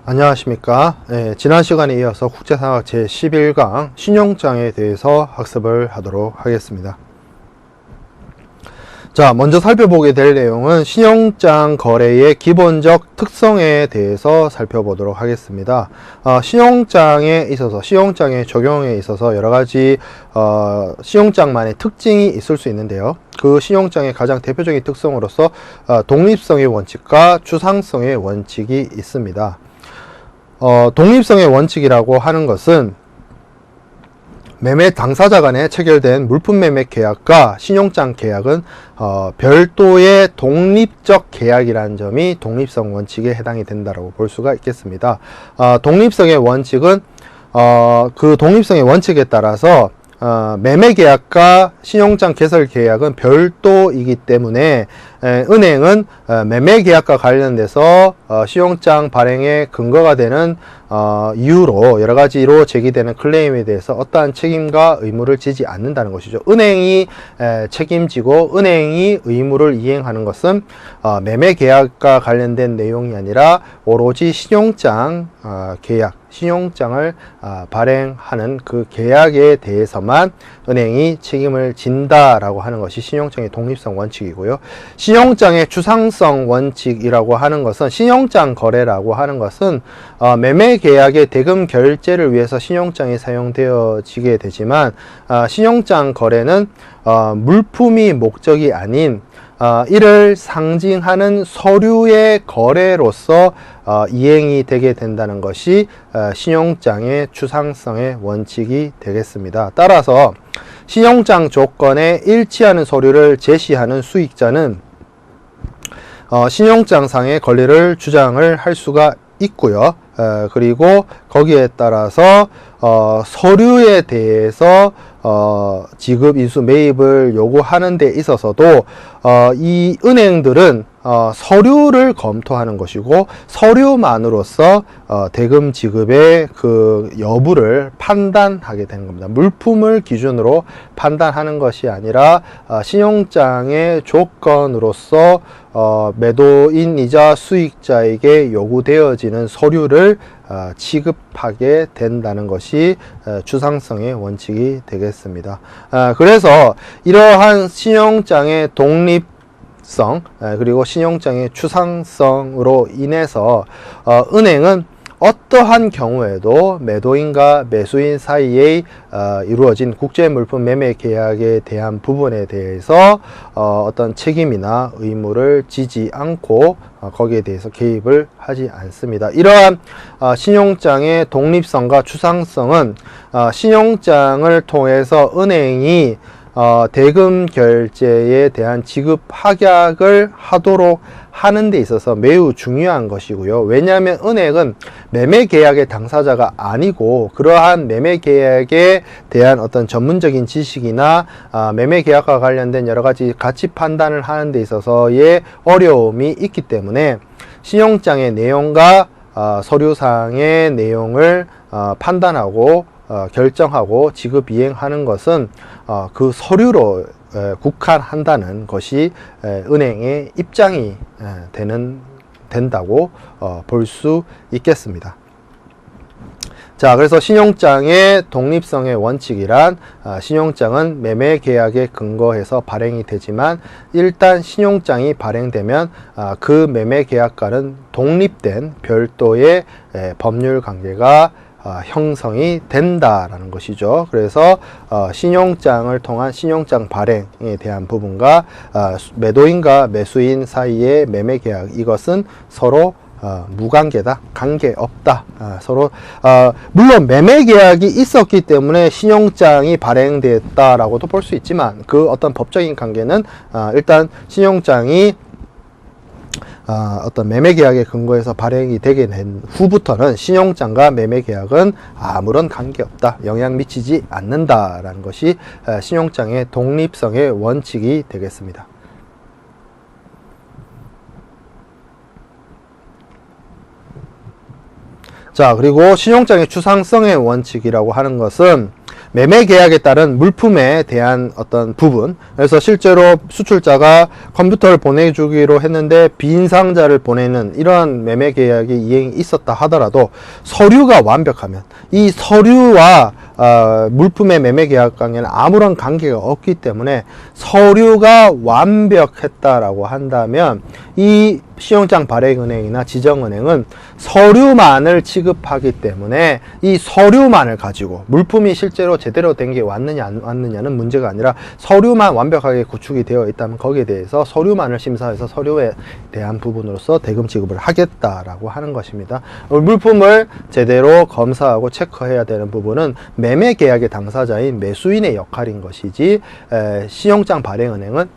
안녕하십니까. 지난 시간에 이어서 국제상학 제11강 신용장에 대해서 학습을 하도록 하겠습니다. 자, 먼저 살펴보게 될 내용은 신용장 거래의 기본적 특성에 대해서 살펴보도록 하겠습니다. 신용장에 있어서, 신용장의 적용에 있어서 여러가지 신용장만의 특징이 있을 수 있는데요. 그 신용장의 가장 대표적인 특성으로서 독립성의 원칙과 추상성의 원칙이 있습니다. 독립성의 원칙이라고 하는 것은 매매 당사자 간에 체결된 물품 매매 계약과 신용장 계약은 별도의 독립적 계약이라는 점이 독립성 원칙에 해당이 된다고 볼 수가 있겠습니다. 독립성의 원칙은 그 독립성의 원칙에 따라서 매매 계약과 신용장 개설 계약은 별도이기 때문에 은행은 매매 계약과 관련돼서 신용장 발행의 근거가 되는 이유로 여러 가지로 제기되는 클레임에 대해서 어떠한 책임과 의무를 지지 않는다는 것이죠. 은행이 책임지고 은행이 의무를 이행하는 것은 매매 계약과 관련된 내용이 아니라 오로지 신용장 계약, 신용장을 발행하는 그 계약에 대해서만 은행이 책임을 진다라고 하는 것이 신용장의 독립성 원칙이고요. 신용장의 추상성 원칙이라고 하는 것은 신용장 거래라고 하는 것은 매매 계약의 대금 결제를 위해서 신용장이 사용되어지게 되지만 신용장 거래는 물품이 목적이 아닌 이를 상징하는 서류의 거래로서 이행이 되게 된다는 것이 신용장의 추상성의 원칙이 되겠습니다. 따라서 신용장 조건에 일치하는 서류를 제시하는 수익자는 신용장상의 권리를 주장을 할 수가 있고요. 그리고 거기에 따라서 서류에 대해서 지급, 인수, 매입을 요구하는 데 있어서도 이 은행들은 서류를 검토하는 것이고 서류만으로서 대금 지급의 그 여부를 판단하게 되는 겁니다. 물품을 기준으로 판단하는 것이 아니라 신용장의 조건으로서 매도인이자 수익자에게 요구되어지는 서류를 취급하게 된다는 것이 추상성의 원칙이 되겠습니다. 그래서 이러한 신용장의 독립성 그리고 신용장의 추상성으로 인해서 은행은 어떠한 경우에도 매도인과 매수인 사이에 이루어진 국제물품 매매 계약에 대한 부분에 대해서 어떤 책임이나 의무를 지지 않고 거기에 대해서 개입을 하지 않습니다. 이러한 신용장의 독립성과 추상성은 신용장을 통해서 은행이 대금 결제에 대한 지급 확약을 하도록 하는 데 있어서 매우 중요한 것이고요. 왜냐하면 은행은 매매 계약의 당사자가 아니고 그러한 매매 계약에 대한 어떤 전문적인 지식이나 매매 계약과 관련된 여러 가지 가치 판단을 하는 데 있어서의 어려움이 있기 때문에 신용장의 내용과 서류상의 내용을 판단하고 결정하고 지급 이행하는 것은 그 서류로 국한한다는 것이 은행의 입장이 된다고 볼 수 있겠습니다. 자, 그래서 신용장의 독립성의 원칙이란 신용장은 매매 계약에 근거해서 발행이 되지만 일단 신용장이 발행되면 그 매매 계약과는 독립된 별도의 법률 관계가 형성이 된다라는 것이죠. 그래서 신용장을 통한 신용장 발행에 대한 부분과 매도인과 매수인 사이의 매매 계약, 이것은 서로 무관계다, 관계없다. 서로 물론 매매 계약이 있었기 때문에 신용장이 발행됐다라고도 볼 수 있지만 그 어떤 법적인 관계는 일단 신용장이 어떤 매매 계약에 근거해서 발행이 되게 된 후부터는 신용장과 매매 계약은 아무런 관계없다, 영향 미치지 않는다라는 것이 신용장의 독립성의 원칙이 되겠습니다. 자, 그리고 신용장의 추상성의 원칙이라고 하는 것은 매매 계약에 따른 물품에 대한 어떤 부분, 그래서 실제로 수출자가 컴퓨터를 보내주기로 했는데 빈 상자를 보내는 이러한 매매 계약이 이행이 있었다 하더라도 서류가 완벽하면 이 서류와 물품의 매매 계약관계는 아무런 관계가 없기 때문에 서류가 완벽했다라고 한다면 이 신용장 발행은행이나 지정은행은 서류만을 취급하기 때문에 이 서류만을 가지고 물품이 실제로 제대로 된 게 왔느냐 안 왔느냐는 문제가 아니라 서류만 완벽하게 구축이 되어 있다면 거기에 대해서 서류만을 심사해서 서류에 대한 부분으로서 대금 지급을 하겠다라고 하는 것입니다. 물품을 제대로 검사하고 체크해야 되는 부분은 매매 계약의 당사자인 매수인의 역할인 것이지 신용장 발행은행은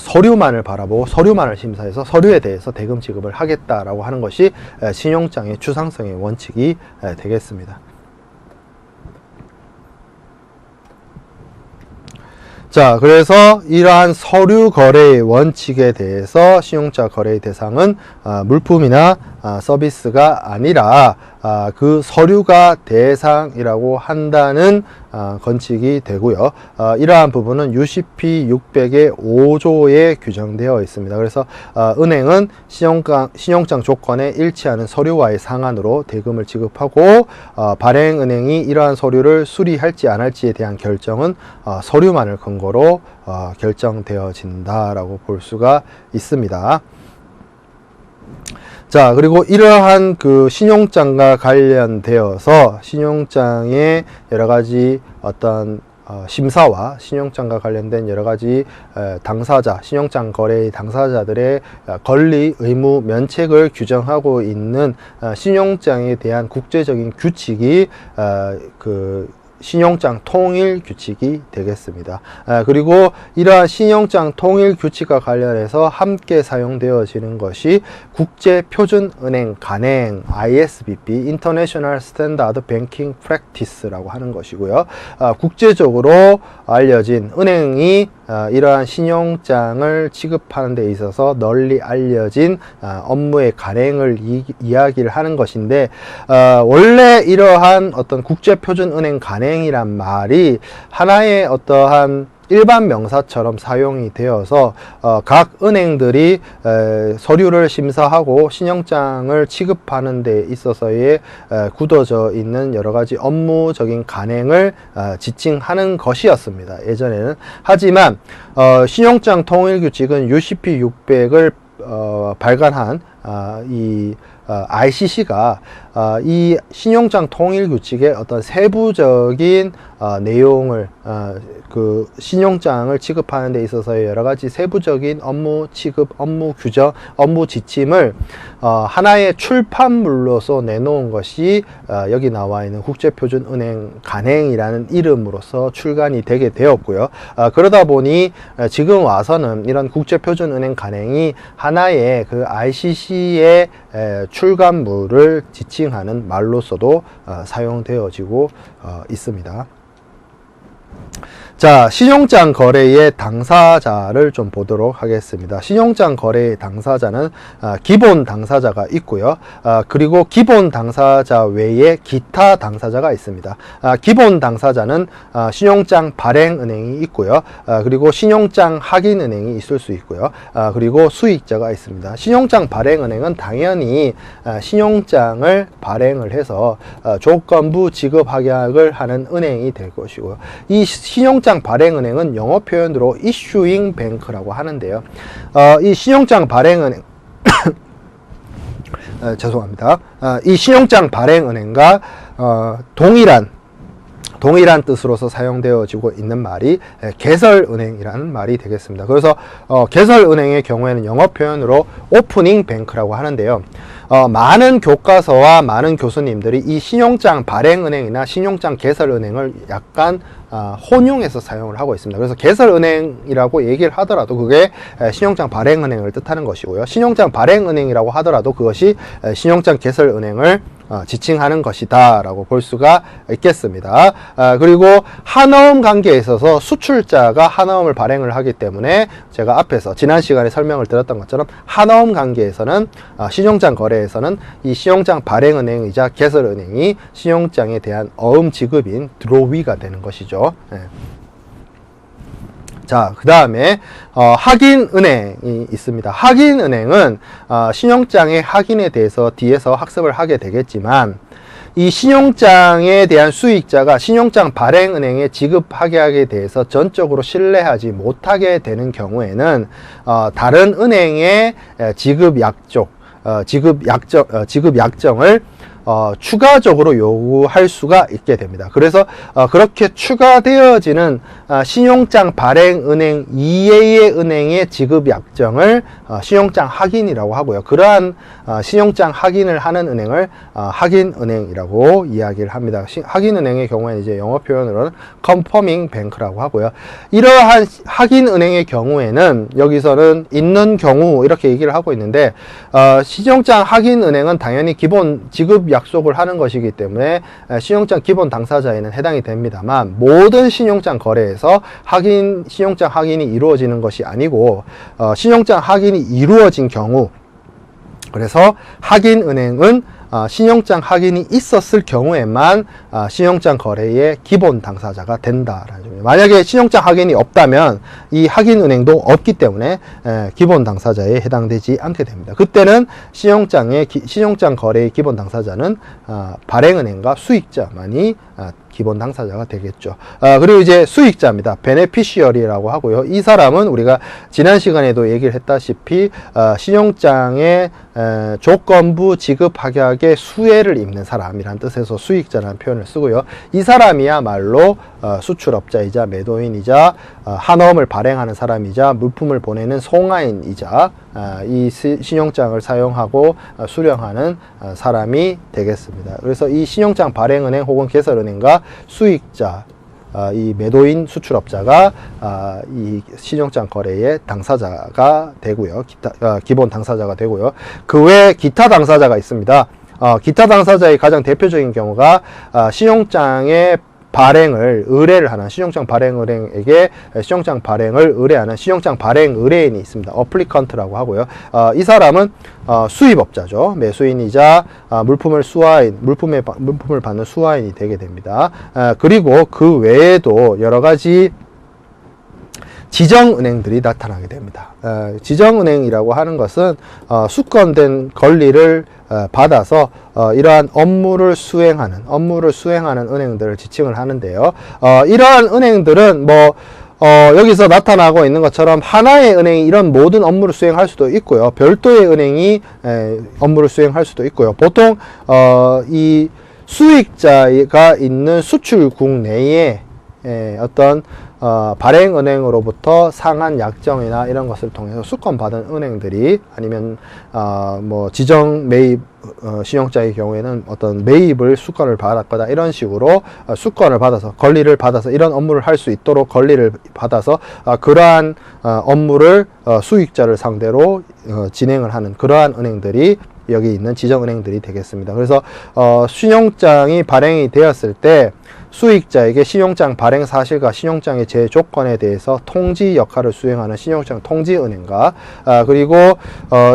서류만을 바라보고 서류만을 심사해서 서류에 대해서 대금 지급을 하겠다라고 하는 것이 신용장의 추상성의 원칙이 되겠습니다. 자, 그래서 이러한 서류 거래의 원칙에 대해서 신용자 거래의 대상은 물품이나 서비스가 아니라 그 서류가 대상이라고 한다는 건칙이 되고요. 이러한 부분은 UCP 600의 5조에 규정되어 있습니다. 그래서 은행은 신용장 조건에 일치하는 서류와의 상한으로 대금을 지급하고 발행은행이 이러한 서류를 수리할지 안 할지에 대한 결정은 서류만을 근거로 결정되어진다라고 볼 수가 있습니다. 자, 그리고 이러한 그 신용장과 관련되어서 신용장의 여러 가지 어떤 심사와 신용장과 관련된 여러 가지 당사자, 신용장 거래의 당사자들의 권리, 의무, 면책을 규정하고 있는 신용장에 대한 국제적인 규칙이 신용장 통일 규칙이 되겠습니다. 그리고 이러한 신용장 통일 규칙과 관련해서 함께 사용되어지는 것이 국제표준은행 간행 ISBP International Standard Banking Practice라고 하는 것이고요. 국제적으로 알려진 은행이 이러한 신용장을 취급하는 데 있어서 널리 알려진 업무의 간행을 이야기를 하는 것인데 원래 이러한 어떤 국제표준은행 간행이란 말이 하나의 어떠한 일반 명사처럼 사용이 되어서 각 은행들이 서류를 심사하고 신용장을 취급하는 데 있어서의 굳어져 있는 여러 가지 업무적인 간행을 지칭하는 것이었습니다. 예전에는. 하지만 신용장 통일규칙은 UCP 600을 발간한 이 ICC가 이 신용장 통일 규칙의 어떤 세부적인 내용을 그 신용장을 취급하는 데 있어서의 여러 가지 세부적인 업무 취급, 업무 규정, 업무 지침을 하나의 출판물로서 내놓은 것이 여기 나와 있는 국제표준은행 간행이라는 이름으로서 출간이 되게 되었고요. 그러다 보니 지금 와서는 이런 국제표준은행 간행이 하나의 그 ICC의 출간물을 지칭하는 말로서도 사용되어지고 있습니다. 자, 신용장 거래의 당사자를 좀 보도록 하겠습니다. 신용장 거래의 당사자는 기본 당사자가 있고요. 그리고 기본 당사자 외에 기타 당사자가 있습니다. 기본 당사자는 신용장 발행은행이 있고요. 그리고 신용장 확인은행이 있을 수 있고요. 그리고 수익자가 있습니다. 신용장 발행은행은 당연히 신용장을 발행을 해서 조건부 지급 확약을 하는 은행이 될 것이고요. 이 신용장 발행은행은 영어 표현으로 issuing bank라고 하는데요. 이 신용장 발행은행 죄송합니다. 이 신용장 발행은행과 동일한 뜻으로서 사용되어지고 있는 말이 개설은행이라는 말이 되겠습니다. 그래서 개설은행의 경우에는 영어 표현으로 오프닝 뱅크라고 하는데요. 많은 교과서와 많은 교수님들이 이 신용장 발행은행이나 신용장 개설은행을 약간 혼용해서 사용을 하고 있습니다. 그래서 개설은행이라고 얘기를 하더라도 그게 신용장 발행은행을 뜻하는 것이고요. 신용장 발행은행이라고 하더라도 그것이 신용장 개설은행을 지칭하는 것이다 라고 볼 수가 있겠습니다. 그리고 한어음 관계에 있어서 수출자가 한어음을 발행을 하기 때문에 제가 앞에서 지난 시간에 설명을 드렸던 것처럼 한어음 관계에서는 신용장 거래에서는 이 신용장 발행은행이자 개설은행이 신용장에 대한 어음 지급인 드로위가 되는 것이죠. 자, 그 다음에 확인은행이 있습니다. 확인은행은 신용장의 확인에 대해서 뒤에서 학습을 하게 되겠지만 이 신용장에 대한 수익자가 신용장 발행은행에 지급하게 대해서 전적으로 신뢰하지 못하게 되는 경우에는 다른 은행의 지급 약정을 추가적으로 요구할 수가 있게 됩니다. 그래서 그렇게 추가되어지는 신용장 발행은행 이외의 은행의 지급 약정을 신용장 확인이라고 하고요. 그러한 신용장 확인을 하는 은행을 확인은행이라고 이야기를 합니다. 확인은행의 경우에는 이제 영어 표현으로는 confirming bank라고 하고요. 이러한 확인은행의 경우에는 여기서는 있는 경우 이렇게 얘기를 하고 있는데 신용장 확인은행은 당연히 기본 지급 약속을 하는 것이기 때문에 신용장 기본 당사자에는 해당이 됩니다만 모든 신용장 거래에서 신용장 확인이 이루어지는 것이 아니고 신용장 확인이 이루어진 경우 그래서 확인은행은 신용장 확인이 있었을 경우에만 신용장 거래의 기본 당사자가 된다라는 점이에요. 만약에 신용장 확인이 없다면 이 확인은행도 없기 때문에 기본 당사자에 해당되지 않게 됩니다. 그때는 신용장 거래의 기본 당사자는 발행은행과 수익자만이 기본 당사자가 되겠죠. 그리고 이제 수익자입니다. 베네피시어리라고 하고요. 이 사람은 우리가 지난 시간에도 얘기를 했다시피 신용장의 조건부 지급 확약의 수혜를 입는 사람이란 뜻에서 수익자라는 표현을 쓰고요. 이 사람이야말로 수출업자이자 매도인이자 한어음을 발행하는 사람이자 물품을 보내는 송화인이자 이 신용장을 사용하고 수령하는 사람이 되겠습니다. 그래서 이 신용장 발행은행 혹은 개설은행과 수익자 이 매도인 수출업자가 이 신용장 거래의 당사자가 되고요. 기본 당사자가 되고요. 그 외에 기타 당사자가 있습니다. 기타 당사자의 가장 대표적인 경우가 신용장의 발행을 의뢰를 하는 신용장 발행은행에게 신용장 발행을 의뢰하는 신용장 발행 의뢰인이 있습니다. 어플리컨트라고 하고요. 이 사람은 수입업자죠. 매수인이자 물품을 받는 수화인이 되게 됩니다. 그리고 그 외에도 여러 가지 지정은행들이 나타나게 됩니다. 지정은행이라고 하는 것은 수권된 권리를 받아서 이러한 업무를 수행하는 은행들을 지칭을 하는데요. 이러한 은행들은 여기서 나타나고 있는 것처럼 하나의 은행이 이런 모든 업무를 수행할 수도 있고요. 별도의 은행이 업무를 수행할 수도 있고요. 보통 이 수익자가 있는 수출국 내에 어떤 발행은행으로부터 상한 약정이나 이런 것을 통해서 수권받은 은행들이 아니면 지정 매입 신용자의 경우에는 어떤 매입을 수권을 받았거나 이런 식으로 수권을 받아서 권리를 받아서 이런 업무를 할 수 있도록 권리를 받아서 그러한 업무를 수익자를 상대로 진행을 하는 그러한 은행들이 여기 있는 지정은행들이 되겠습니다. 그래서 신용장이 발행이 되었을 때 수익자에게 신용장 발행 사실과 신용장의 제조건에 대해서 통지 역할을 수행하는 신용장 통지은행과 그리고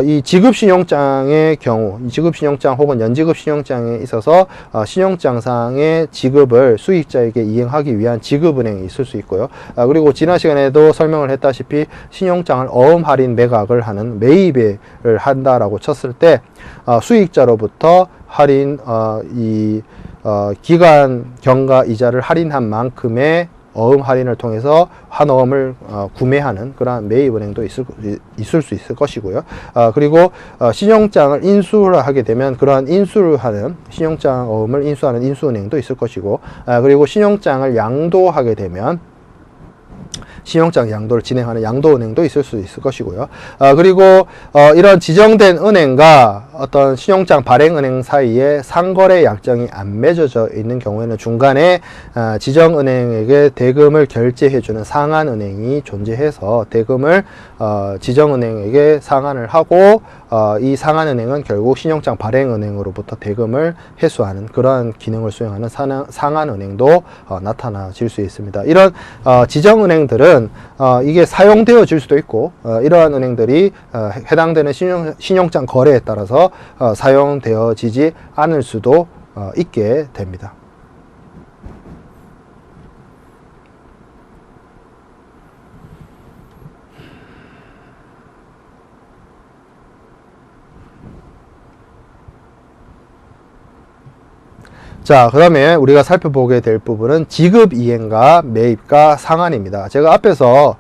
이 지급신용장의 경우 지급신용장 혹은 연지급신용장에 있어서 신용장상의 지급을 수익자에게 이행하기 위한 지급은행이 있을 수 있고요. 그리고 지난 시간에도 설명을 했다시피 신용장을 어음 할인 매각을 하는 매입을 한다라고 쳤을 때 수익자로부터 할인 기간 경과 이자를 할인한 만큼의 어음 할인을 통해서 한어음을 구매하는 그러한 매입은행도 있을 수 있을 것이고요. 그리고 신용장을 인수를 하게 되면 그러한 인수를 하는 신용장 어음을 인수하는 인수은행도 있을 것이고 그리고 신용장을 양도하게 되면 신용장 양도를 진행하는 양도은행도 있을 수 있을 것이고요. 그리고 이런 지정된 은행과 어떤 신용장 발행은행 사이에 상거래 약정이 안 맺어져 있는 경우에는 중간에 지정은행에게 대금을 결제해주는 상한은행이 존재해서 대금을 지정은행에게 상환을 하고 이 상한은행은 결국 신용장 발행은행으로부터 대금을 회수하는 그러한 기능을 수행하는 상한은행도 나타나질 수 있습니다. 이런 지정은행들은 이게 사용되어질 수도 있고 이러한 은행들이 해당되는 신용장 거래에 따라서 사용되어지지 않을 수도 있게 됩니다. 자, 그 다음에 우리가 살펴보게 될 부분은 지급 이행과 매입과 상환입니다. 제가 앞에서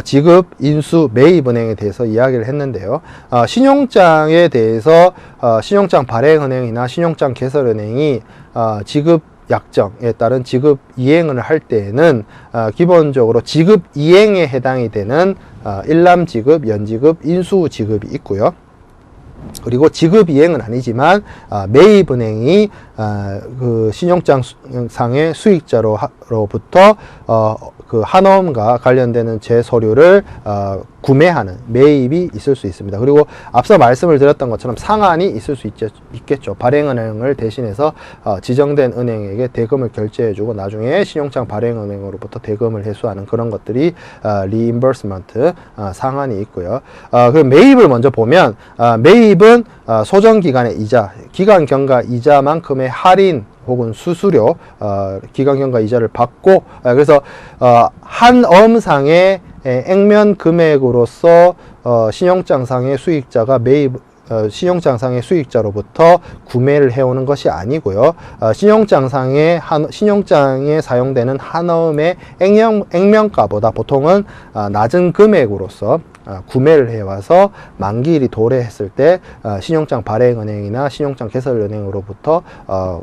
지급, 인수, 매입 은행에 대해서 이야기를 했는데요. 신용장에 대해서 신용장 발행은행이나 신용장 개설은행이 지급 약정에 따른 지급 이행을 할 때에는 기본적으로 지급 이행에 해당이 되는 일람지급, 연지급, 인수지급이 있고요. 그리고 지급 이행은 아니지만 매입은행이 그 신용장상의 수익자로부터 그 한어음과 관련되는 제 서류를 구매하는 매입이 있을 수 있습니다. 그리고 앞서 말씀을 드렸던 것처럼 상환이 있을 수 있겠죠. 발행은행을 대신해서 지정된 은행에게 대금을 결제해주고 나중에 신용장 발행은행으로부터 대금을 회수하는 그런 것들이 리임버스먼트 상환이 있고요. 그 매입을 먼저 보면 매입은 소정기간의 이자, 기간경과 이자만큼의 할인 혹은 수수료, 기간경과 이자를 받고 그래서 한 엄상의 액면 금액으로서 신용장상의 수익자가 신용장상의 수익자로부터 구매를 해오는 것이 아니고요. 신용장에 사용되는 한어음의 액면가보다 보통은 낮은 금액으로서 구매를 해와서 만기일이 도래했을 때 신용장 발행은행이나 신용장 개설은행으로부터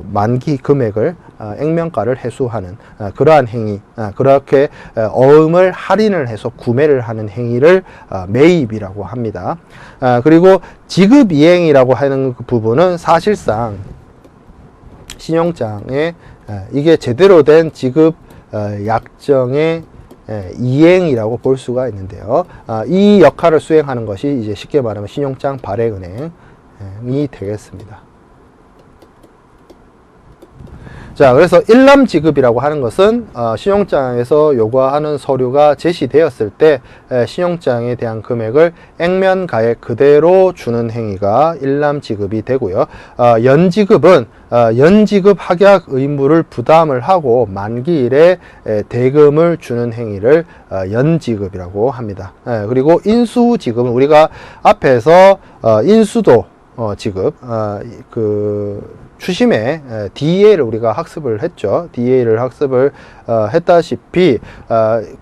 만기 금액을 액면가를 회수하는 그러한 행위, 그렇게 어음을 할인을 해서 구매를 하는 행위를 매입이라고 합니다. 그리고 지급이행이라고 하는 그 부분은 사실상 신용장에 이게 제대로 된 지급 약정의 이행이라고 볼 수가 있는데요. 이 역할을 수행하는 것이 이제 쉽게 말하면 신용장 발행은행이 되겠습니다. 자, 그래서 일람지급이라고 하는 것은 신용장에서 요구하는 서류가 제시되었을 때 신용장에 대한 금액을 액면가액 그대로 주는 행위가 일람지급이 되고요. 연지급은 연지급 확약 의무를 부담을 하고 만기일에 대금을 주는 행위를 연지급이라고 합니다. 그리고 인수지급은 우리가 앞에서 인수도 지급 추심에 DA를 우리가 학습을 했죠. DA를 학습을 했다시피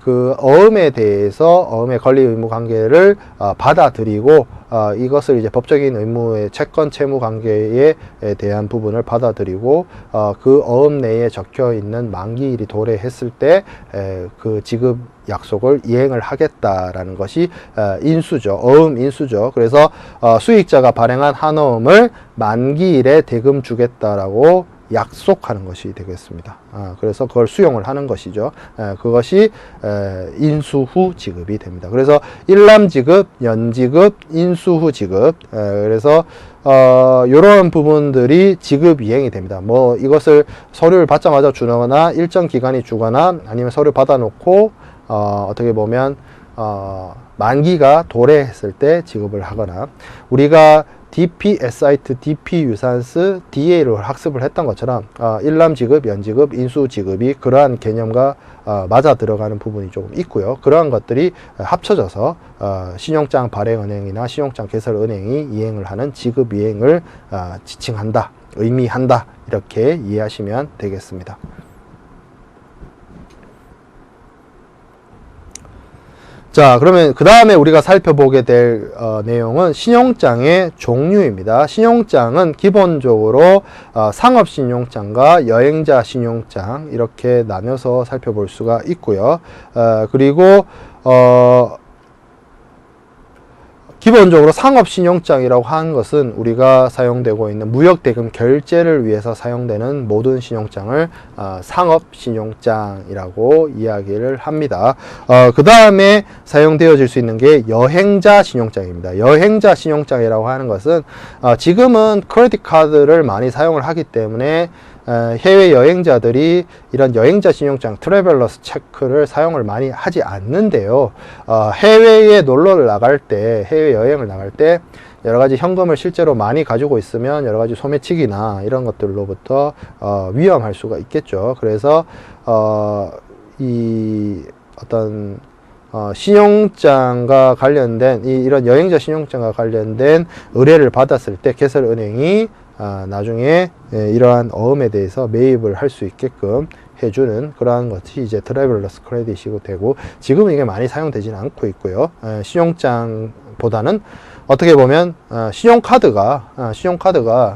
그 어음에 대해서 어음의 권리 의무 관계를 받아들이고 이것을 이제 법적인 의무의 채권 채무 관계에 대한 부분을 받아들이고 그 어음 내에 적혀 있는 만기일이 도래했을 때 그 지급 약속을 이행을 하겠다라는 것이 인수죠. 어음 인수죠. 그래서 수익자가 발행한 한어음을 만기일에 대금 주겠다라고 약속하는 것이 되겠습니다. 그래서 그걸 수용을 하는 것이죠. 그것이 인수 후 지급이 됩니다. 그래서 일람지급, 연지급, 인수 후 지급. 그래서 이런 부분들이 지급 이행이 됩니다. 뭐 이것을 서류를 받자마자 주거나 일정 기간이 주거나 아니면 서류 받아놓고 어떻게 보면 만기가 도래했을 때 지급을 하거나 우리가 DP, SIT, DP, 유산스, DA를 학습을 했던 것처럼 일람지급, 연지급, 인수지급이 그러한 개념과 맞아 들어가는 부분이 조금 있고요. 그러한 것들이 합쳐져서 신용장 발행은행이나 신용장 개설은행이 이행을 하는 지급 이행을 지칭한다, 의미한다 이렇게 이해하시면 되겠습니다. 자, 그러면 그 다음에 우리가 살펴보게 될 내용은 신용장의 종류입니다. 신용장은 기본적으로 상업신용장과 여행자 신용장 이렇게 나눠서 살펴볼 수가 있고요. 그리고 기본적으로 상업신용장이라고 하는 것은 우리가 사용되고 있는 무역대금 결제를 위해서 사용되는 모든 신용장을 상업신용장이라고 이야기를 합니다. 그 다음에 사용되어질 수 있는 게 여행자 신용장입니다. 여행자 신용장이라고 하는 것은 지금은 크레딧 카드를 많이 사용을 하기 때문에 해외 여행자들이 이런 여행자 신용장 트래벨러스 체크를 사용을 많이 하지 않는데요. 해외에 놀러를 나갈 때, 해외 여행을 나갈 때 여러 가지 현금을 실제로 많이 가지고 있으면 여러 가지 소매치기나 이런 것들로부터 위험할 수가 있겠죠. 그래서 이 어떤 신용장과 관련된 이런 여행자 신용장과 관련된 의뢰를 받았을 때 개설은행이 나중에 이러한 어음에 대해서 매입을 할 수 있게끔 해주는 그러한 것이 이제 트래블러스 크레딧이 되고, 지금은 이게 많이 사용되지는 않고 있고요. 신용장보다는 어떻게 보면 신용카드가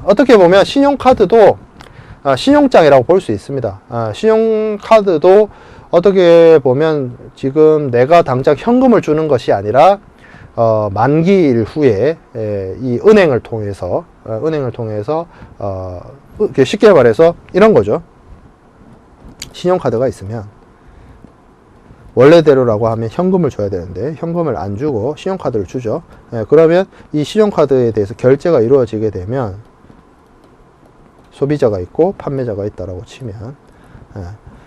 어떻게 보면 신용카드도 신용장이라고 볼 수 있습니다. 신용카드도 어떻게 보면 지금 내가 당장 현금을 주는 것이 아니라 만기일 후에 이 은행을 통해서 쉽게 말해서 이런 거죠. 신용카드가 있으면 원래대로라고 하면 현금을 줘야 되는데 현금을 안 주고 신용카드를 주죠. 그러면 이 신용카드에 대해서 결제가 이루어지게 되면 소비자가 있고 판매자가 있다라고 치면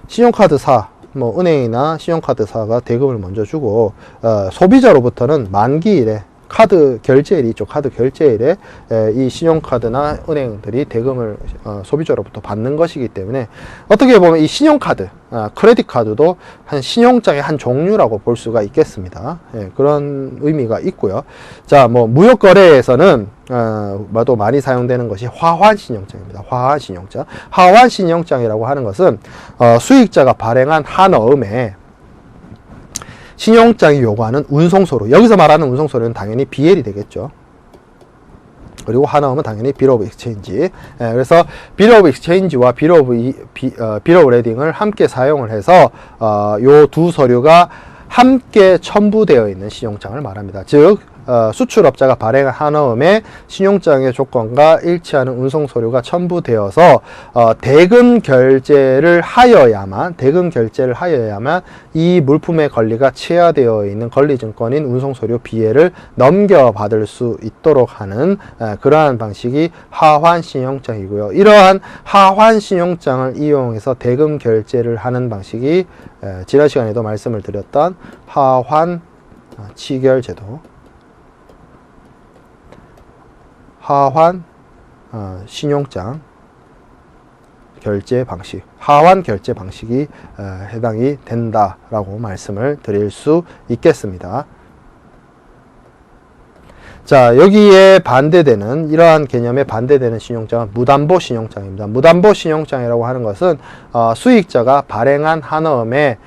신용카드사 은행이나 신용카드사가 대금을 먼저 주고 소비자로부터는 만기일에 카드 결제일이 있죠. 카드 결제일에 이 신용카드나 은행들이 대금을 소비자로부터 받는 것이기 때문에 어떻게 보면 이 신용카드, 크레딧 카드도 한 신용장의 한 종류라고 볼 수가 있겠습니다. 그런 의미가 있고요. 자, 무역거래에서는 또 많이 사용되는 것이 화환신용장입니다. 화환신용장. 화환신용장이라고 하는 것은 수익자가 발행한 한어음에 신용장이 요구하는 운송서류, 여기서 말하는 운송서류는 당연히 BL이 되겠죠. 그리고 하나오면 당연히 Bill of Exchange. 그래서 Bill of Exchange와 Bill of Lading을 함께 사용을 해서 요 두 서류가 함께 첨부되어 있는 신용장을 말합니다. 즉 수출업자가 발행한 한어음에 신용장의 조건과 일치하는 운송서류가 첨부되어서 대금 결제를 하여야만 이 물품의 권리가 취하되어 있는 권리증권인 운송서류 BL을 넘겨받을 수 있도록 하는 그러한 방식이 하환신용장이고요. 이러한 하환신용장을 이용해서 대금 결제를 하는 방식이 지난 시간에도 말씀을 드렸던 하환 치결제도, 하환 신용장 결제 방식, 하환 결제 방식이 해당이 된다라고 말씀을 드릴 수 있겠습니다. 자, 여기에 반대되는, 이러한 개념에 반대되는 신용장은 무담보 신용장입니다. 무담보 신용장이라고 하는 것은 수익자가 발행한 한어음에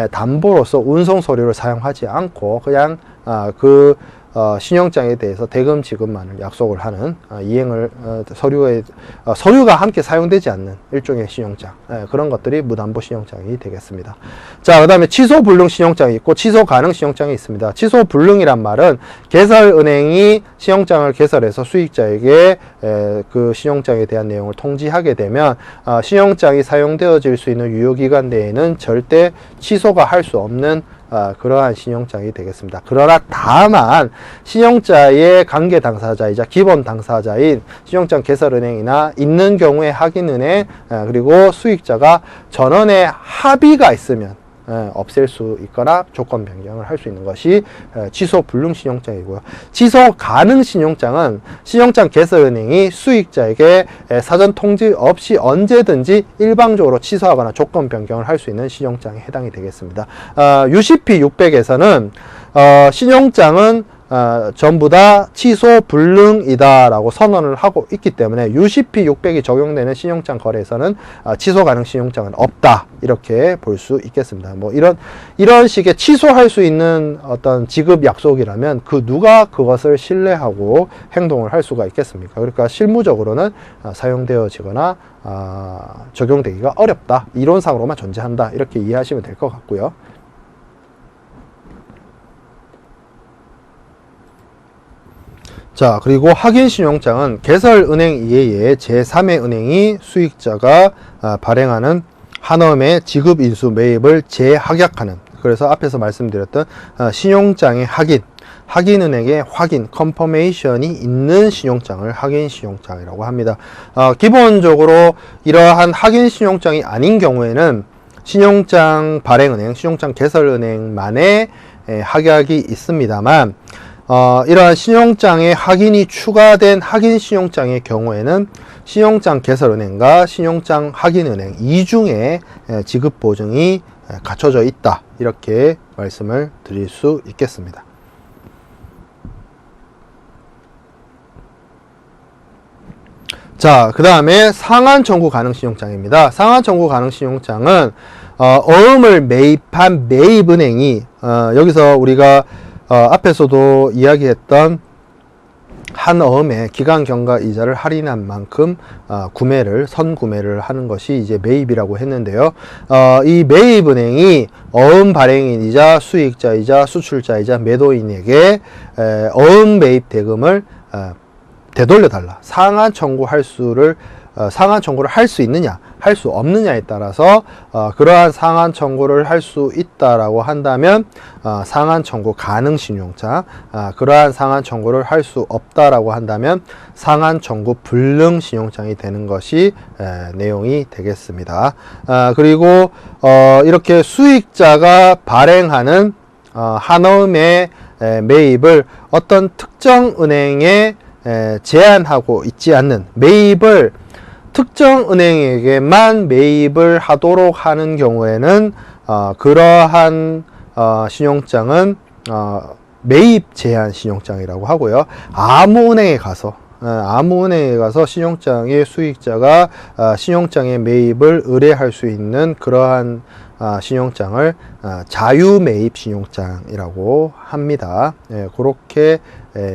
담보로서 운송 서류를 사용하지 않고 그냥 신용장에 대해서 대금 지급만을 약속을 하는 이행을 서류가 함께 사용되지 않는 일종의 신용장, 그런 것들이 무담보 신용장이 되겠습니다. 자, 그 다음에 취소 불능 신용장이 있고 취소 가능 신용장이 있습니다. 취소 불능이란 말은 개설은행이 신용장을 개설해서 수익자에게 그 신용장에 대한 내용을 통지하게 되면 신용장이 사용되어질 수 있는 유효기간 내에는 절대 취소가 할 수 없는 그러한 신용장이 되겠습니다. 그러나 다만 신용자의 관계 당사자이자 기본 당사자인 신용장 개설은행이나 있는 경우에 확인은행 그리고 수익자가 전원의 합의가 있으면 없앨 수 있거나 조건 변경을 할 수 있는 것이 취소 불능 신용장이고요. 취소 가능 신용장은 신용장 개설은행이 수익자에게 사전 통지 없이 언제든지 일방적으로 취소하거나 조건 변경을 할 수 있는 신용장에 해당이 되겠습니다. UCP 600에서는 신용장은 전부 다 취소 불능이다 라고 선언을 하고 있기 때문에 UCP 600이 적용되는 신용장 거래에서는 취소 가능 신용장은 없다, 이렇게 볼 수 있겠습니다. 이런 식의 취소할 수 있는 어떤 지급 약속이라면 누가 그것을 신뢰하고 행동을 할 수가 있겠습니까? 그러니까 실무적으로는 사용되어지거나 적용되기가 어렵다, 이론상으로만 존재한다, 이렇게 이해하시면 될 것 같고요. 자, 그리고 확인신용장은 개설은행 이외에 제3의 은행이 수익자가 발행하는 한엄의 지급인수 매입을 재합약하는, 그래서 앞에서 말씀드렸던 신용장의 확인은행의 확인, 컨퍼메이션이 있는 신용장을 확인신용장이라고 합니다. 기본적으로 이러한 확인신용장이 아닌 경우에는 신용장 발행은행, 신용장 개설은행만의 확약이 있습니다만, 이러한 신용장의 확인이 추가된 확인신용장의 경우에는 신용장 개설은행과 신용장 확인은행 이중에 지급 보증이 갖춰져 있다, 이렇게 말씀을 드릴 수 있겠습니다. 자, 그 다음에 상한 청구 가능 신용장입니다. 상한 청구 가능 신용장은 어음을 매입한 매입은행이 여기서 우리가 앞에서도 이야기했던 한 어음의 기간 경과 이자를 할인한 만큼 선구매를 하는 것이 이제 매입이라고 했는데요. 이 매입은행이 어음 발행인이자 수익자이자 수출자이자 매도인에게 어음 매입 대금을 되돌려달라. 상한 청구를 할 수 있느냐, 할 수 없느냐에 따라서 그러한 상한 청구를 할 수 있다라고 한다면 상한 청구 가능 신용장, 그러한 상한 청구를 할 수 없다라고 한다면 상한 청구 불능 신용장이 되는 것이 내용이 되겠습니다. 그리고 이렇게 수익자가 발행하는 한어음의 매입을 어떤 특정 은행에 제한하고 있지 않는, 매입을 특정 은행에게만 매입을 하도록 하는 경우에는 그러한 신용장은 매입 제한 신용장이라고 하고요. 아무 은행에 가서 신용장의 수익자가 신용장의 매입을 의뢰할 수 있는 그러한 신용장을 자유 매입 신용장이라고 합니다. 그렇게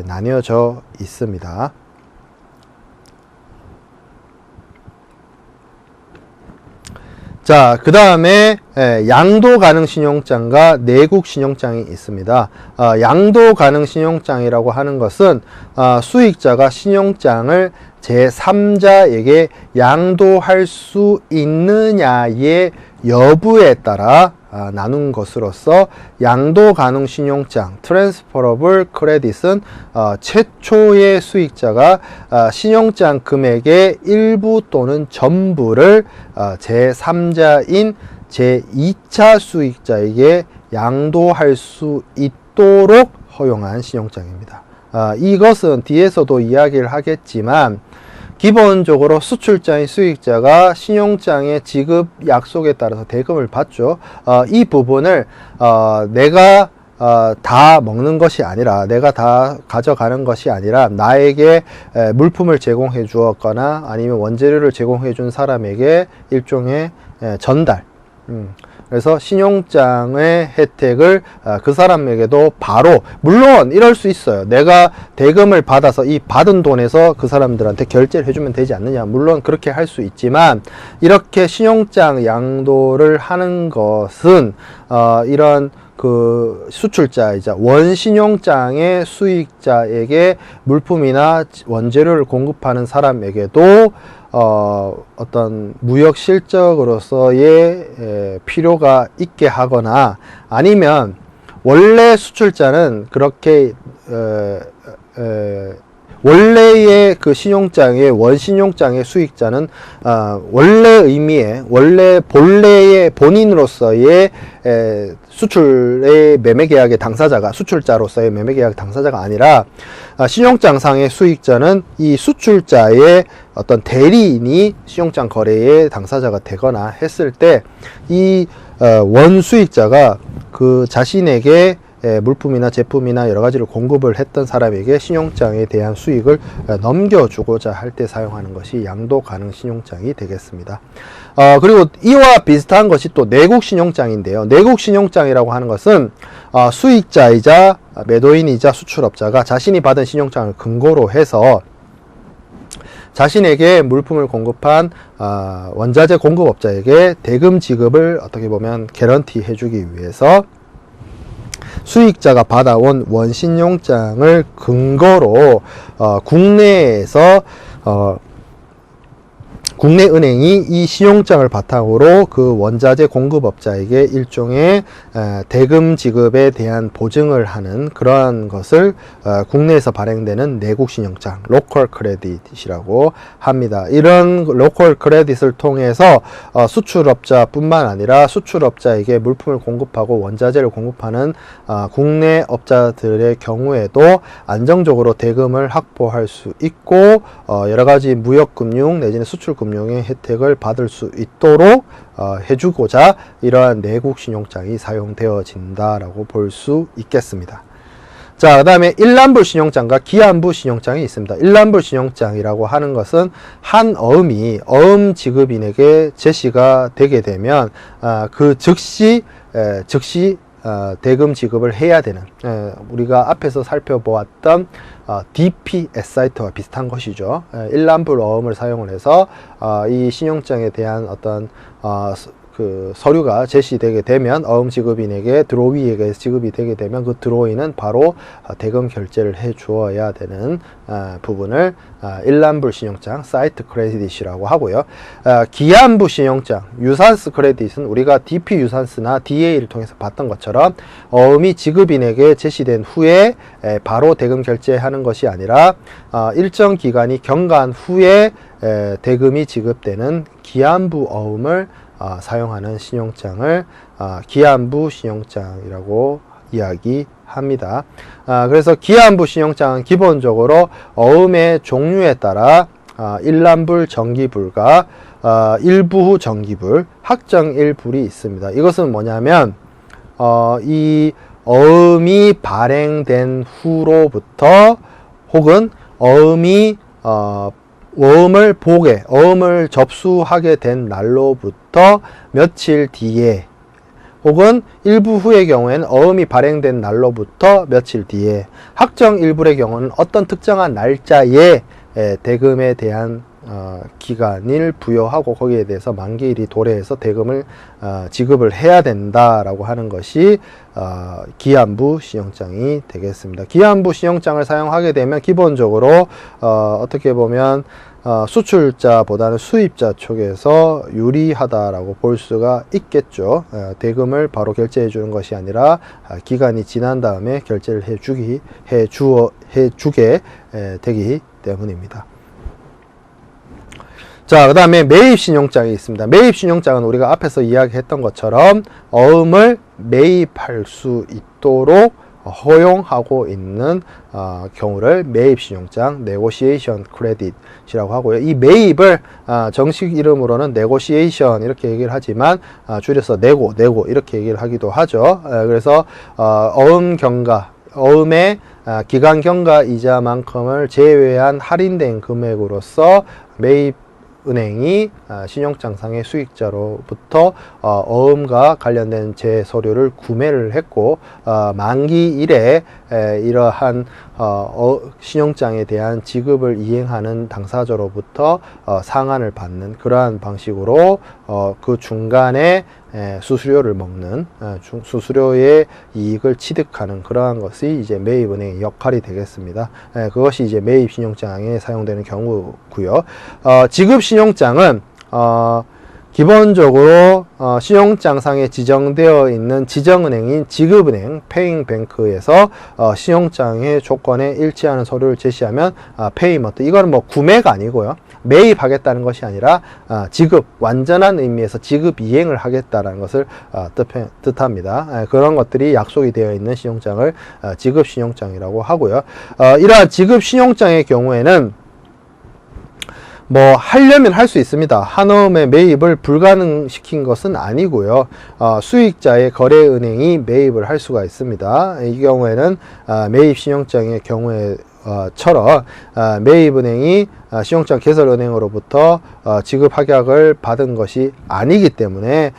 나뉘어져 있습니다. 자, 그 다음에 양도 가능 신용장과 내국 신용장이 있습니다. 양도 가능 신용장이라고 하는 것은 수익자가 신용장을 제3자에게 양도할 수 있느냐의 여부에 따라 나눈 것으로서 양도 가능 신용장 (Transferable Credit은) 최초의 수익자가 신용장 금액의 일부 또는 전부를 제3자인 제2차 수익자에게 양도할 수 있도록 허용한 신용장입니다. 이것은 뒤에서도 이야기를 하겠지만 기본적으로 수출자인 수익자가 신용장의 지급 약속에 따라서 대금을 받죠. 이 부분을 내가 다 먹는 것이 아니라, 내가 다 가져가는 것이 아니라 나에게 물품을 제공해 주었거나 아니면 원재료를 제공해 준 사람에게 일종의 전달, 그래서 신용장의 혜택을 그 사람에게도 바로, 물론 이럴 수 있어요. 내가 대금을 받아서 이 받은 돈에서 그 사람들한테 결제를 해주면 되지 않느냐, 물론 그렇게 할 수 있지만, 이렇게 신용장 양도를 하는 것은 이런 그 수출자이자 원신용장의 수익자에게 물품이나 원재료를 공급하는 사람에게도 어떤 무역 실적으로서의 필요가 있게 하거나, 아니면 원래 수출자는 그렇게 원래의 그 신용장의 원신용장의 수익자는 원래 의미의, 원래 본래의 본인으로서의 수출의 매매계약의 당사자가, 수출자로서의 매매계약 당사자가 아니라 신용장상의 수익자는 이 수출자의 어떤 대리인이 신용장 거래의 당사자가 되거나 했을 때 이 원수익자가 그 자신에게 물품이나 제품이나 여러 가지를 공급을 했던 사람에게 신용장에 대한 수익을 넘겨주고자 할 때 사용하는 것이 양도 가능 신용장이 되겠습니다. 그리고 이와 비슷한 것이 또 내국 신용장인데요. 내국 신용장이라고 하는 것은 수익자이자 매도인이자 수출업자가 자신이 받은 신용장을 근거로 해서 자신에게 물품을 공급한 원자재 공급업자에게 대금 지급을 어떻게 보면 개런티 해주기 위해서 수익자가 받아온 원신용장을 근거로 국내에서 국내 은행이 이 신용장을 바탕으로 그 원자재 공급업자에게 일종의 대금 지급에 대한 보증을 하는 그러한 것을 국내에서 발행되는 내국 신용장, 로컬 크레딧이라고 합니다. 이런 로컬 크레딧을 통해서 수출업자뿐만 아니라 수출업자에게 물품을 공급하고 원자재를 공급하는 국내 업자들의 경우에도 안정적으로 대금을 확보할 수 있고 여러 가지 무역금융 내지는 수출금융 의 혜택을 받을 수 있도록 해주고자 이러한 내국 신용장이 사용되어진다라고 볼 수 있겠습니다. 자, 그 다음에 일란불 신용장과 기한부 신용장이 있습니다. 일란불 신용장이라고 하는 것은 한 어음이 어음 지급인에게 제시가 되게 되면 그 즉시 대금 지급을 해야 되는 우리가 앞에서 살펴보았던 DPS 사이트와 비슷한 것이죠. 일란불 어음을 사용을 해서 이 신용장에 대한 어떤 그 서류가 제시되게 되면 어음 지급인에게 드로이에게 지급이 되게 되면 그 드로이는 바로 대금 결제를 해 주어야 되는 부분을 일란불 신용장 사이트 크레딧이라고 하고요. 기한부 신용장 유산스 크레딧은 우리가 DP 유산스나 DA를 통해서 봤던 것처럼 어음이 지급인에게 제시된 후에 바로 대금 결제하는 것이 아니라 일정 기간이 경과한 후에 대금이 지급되는 기한부 어음을 사용하는 신용장을 기한부 신용장이라고 이야기합니다. 그래서 기한부 신용장은 기본적으로 어음의 종류에 따라 일란불, 정기불과 일부후 정기불, 확정일불이 있습니다. 이것은 뭐냐면 이 어음이 발행된 후로부터 혹은 어음이 어음을 접수하게 된 날로부터 며칠 뒤에 혹은 일부 후의 경우에는 어음이 발행된 날로부터 며칠 뒤에 확정일불의 경우는 어떤 특정한 날짜에 대금에 대한 기간을 부여하고 거기에 대해서 만기일이 도래해서 대금을 지급을 해야 된다라고 하는 것이 기한부 신용장이 되겠습니다. 기한부 신용장을 사용하게 되면 기본적으로 어떻게 보면 수출자보다는 수입자 쪽에서 유리하다라고 볼 수가 있겠죠. 대금을 바로 결제해 주는 것이 아니라 기간이 지난 다음에 결제를 해주게 되기 때문입니다. 자, 그 다음에 매입신용장이 있습니다. 매입신용장은 우리가 앞에서 이야기했던 것처럼 어음을 매입할 수 있도록 허용하고 있는 경우를 매입신용장, 네고시에이션 크레딧이라고 하고요. 이 매입을 정식 이름으로는 네고시에이션 이렇게 얘기를 하지만 줄여서 네고 이렇게 얘기를 하기도 하죠. 그래서 어음 경과, 어음의 기간 경과 이자만큼을 제외한 할인된 금액으로서 매입 은행이 신용장상의 수익자로부터 어음과 관련된 제 서류를 구매를 했고 만기일에 이러한 신용장에 대한 지급을 이행하는 당사자로부터 상한을 받는 그러한 방식으로 그 중간에 수수료를 먹는 수수료의 이익을 취득하는 그러한 것이 이제 매입은행의 역할이 되겠습니다. 그것이 이제 매입신용장에 사용되는 경우고요. 지급신용장은 기본적으로 신용장상에 지정되어 있는 지정은행인 지급은행, 페잉뱅크에서 신용장의 조건에 일치하는 서류를 제시하면 페이먼트, 이거는 뭐 구매가 아니고요. 매입하겠다는 것이 아니라 지급, 완전한 의미에서 지급 이행을 하겠다는 것을 뜻합니다. 그런 것들이 약속이 되어 있는 신용장을 지급신용장이라고 하고요. 이러한 지급신용장의 경우에는 뭐 하려면 할 수 있습니다. 한어음의 매입을 불가능시킨 것은 아니고요. 수익자의 거래은행이 매입을 할 수가 있습니다. 이 경우에는 매입신용장의 경우에 처럼 매입은행이 신용장 개설은행으로부터 지급 확약을 받은 것이 아니기 때문에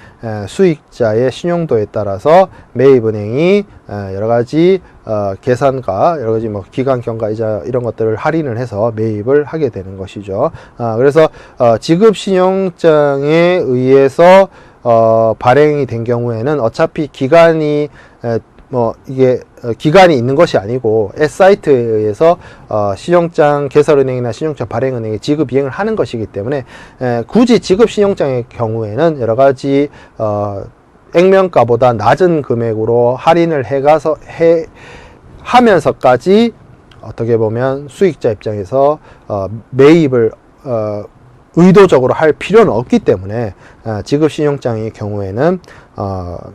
수익자의 신용도에 따라서 매입은행이 여러가지 계산과 여러가지 뭐 기간 경과 이자 이런 것들을 할인을 해서 매입을 하게 되는 것이죠. 그래서 지급 신용장에 의해서 발행이 된 경우에는 어차피 기간이 뭐 이게 기간이 있는 것이 아니고 S사이트에서 신용장 개설은행이나 신용장 발행은행이 지급 이행을 하는 것이기 때문에 굳이 지급 신용장의 경우에는 여러 가지 액면가보다 낮은 금액으로 할인을 하면서까지 어떻게 보면 수익자 입장에서 매입을 의도적으로 할 필요는 없기 때문에 지급 신용장의 경우에는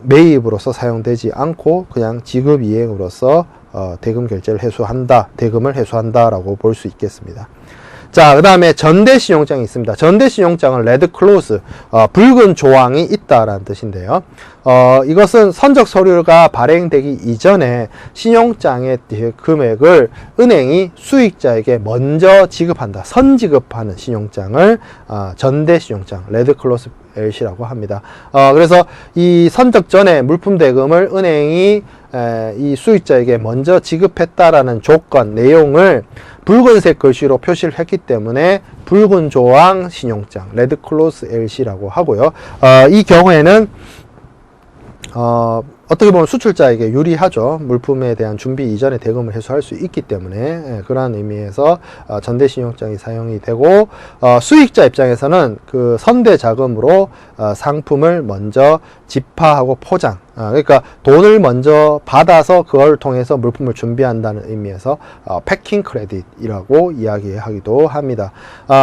매입으로서 사용되지 않고 그냥 지급 이행으로서 대금 결제를 대금을 회수한다라고 볼 수 있겠습니다. 자, 그 다음에 전대 신용장이 있습니다. 전대 신용장은 레드 클로즈, 붉은 조항이 있다라는 뜻인데요. 이것은 선적 서류가 발행되기 이전에 신용장의 금액을 은행이 수익자에게 먼저 지급한다. 선지급하는 신용장을 전대 신용장, 레드 클로즈 LC라고 합니다. 그래서 이 선적 전에 물품 대금을 은행이 이 수익자에게 먼저 지급했다라는 조건, 내용을 붉은색 글씨로 표시를 했기 때문에 붉은 조항 신용장, 레드 클로즈 LC라고 하고요. 이 경우에는 어떻게 보면 수출자에게 유리하죠. 물품에 대한 준비 이전에 대금을 회수할 수 있기 때문에 그러한 의미에서 전대 신용장이 사용이 되고, 수익자 입장에서는 그 선대 자금으로 상품을 먼저 집하하고 포장, 그러니까 돈을 먼저 받아서 그걸 통해서 물품을 준비한다는 의미에서 패킹 크레딧이라고 이야기하기도 합니다.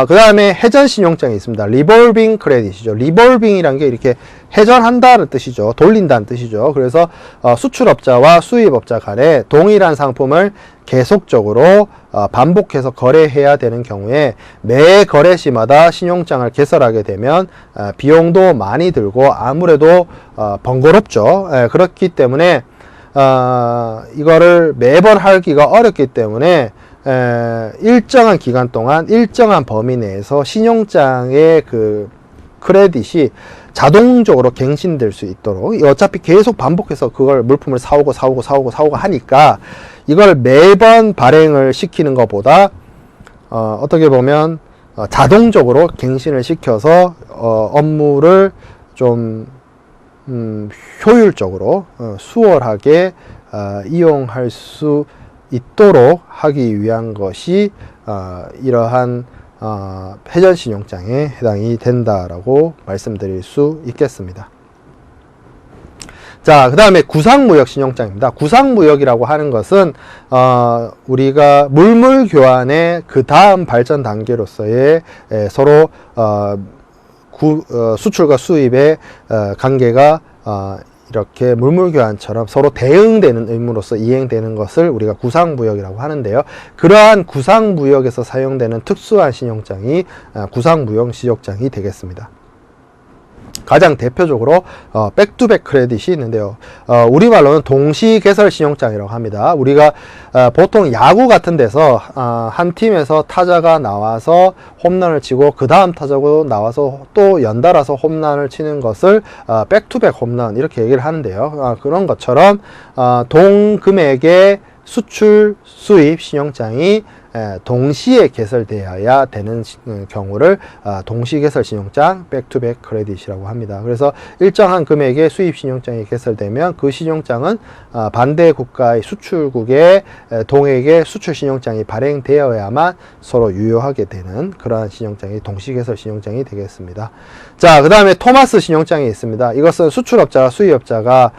그 다음에 회전 신용장이 있습니다. 리볼빙 크레딧이죠. 리볼빙이란 게 이렇게 회전한다는 뜻이죠. 돌린다는 뜻이죠. 그래서 수출업자와 수입업자 간에 동일한 상품을 계속적으로 반복해서 거래해야 되는 경우에 매 거래 시마다 신용장을 개설하게 되면 비용도 많이 들고 아무래도 번거롭죠. 그렇기 때문에 이거를 매번 하기가 어렵기 때문에 일정한 기간 동안 일정한 범위 내에서 신용장의 그 크레딧이 자동적으로 갱신될 수 있도록, 어차피 계속 반복해서 그걸 물품을 사오고 하니까 이걸 매번 발행을 시키는 것보다 어떻게 보면 자동적으로 갱신을 시켜서 업무를 좀 효율적으로 수월하게 이용할 수 있도록 하기 위한 것이 이러한 회전신용장에 해당이 된다라고 말씀드릴 수 있겠습니다. 자, 그 다음에 구상무역신용장입니다. 구상무역이라고 하는 것은 우리가 물물교환의 그 다음 발전 단계로서의 서로 수출과 수입의 관계가 이렇게 물물교환처럼 서로 대응되는 의무로서 이행되는 것을 우리가 구상무역이라고 하는데요. 그러한 구상무역에서 사용되는 특수한 신용장이 구상무역신용장이 되겠습니다. 가장 대표적으로 백투백 크레딧이 있는데요. 우리말로는 동시개설 신용장이라고 합니다. 우리가 보통 야구 같은 데서 한 팀에서 타자가 나와서 홈런을 치고 그 다음 타자가 나와서 또 연달아서 홈런을 치는 것을 백투백 홈런 이렇게 얘기를 하는데요. 그런 것처럼 동금액의 수출, 수입 신용장이 동시에 개설되어야 되는 경우를 동시개설 신용장, 백투백 크레딧이라고 합니다. 그래서 일정한 금액의 수입 신용장이 개설되면 그 신용장은 반대 국가의 수출국의 동액의 수출 신용장이 발행되어야만 서로 유효하게 되는 그러한 신용장이 동시개설 신용장이 되겠습니다. 자, 그 다음에 토마스 신용장이 있습니다. 이것은 수출업자와 수입업자가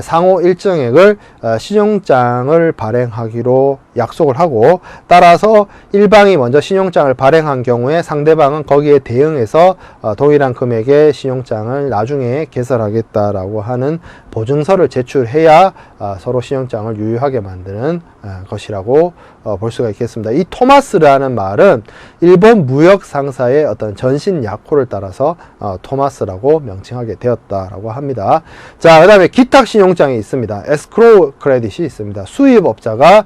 상호 일정액을 신용장을 발행하기로 약속을 하고, 따라서 일방이 먼저 신용장을 발행한 경우에 상대방은 거기에 대응해서 동일한 금액의 신용장을 나중에 개설하겠다라고 하는 보증서를 제출해야 서로 신용장을 유효하게 만드는 것이라고 볼 수가 있겠습니다. 이 토마스라는 말은 일본 무역 상사의 어떤 전신 약호를 따라서 토마스라고 명칭하게 되었다라고 합니다. 자, 그 다음에 기탁 신용장이 있습니다. 에스크로우 크레딧이 있습니다. 수입업자가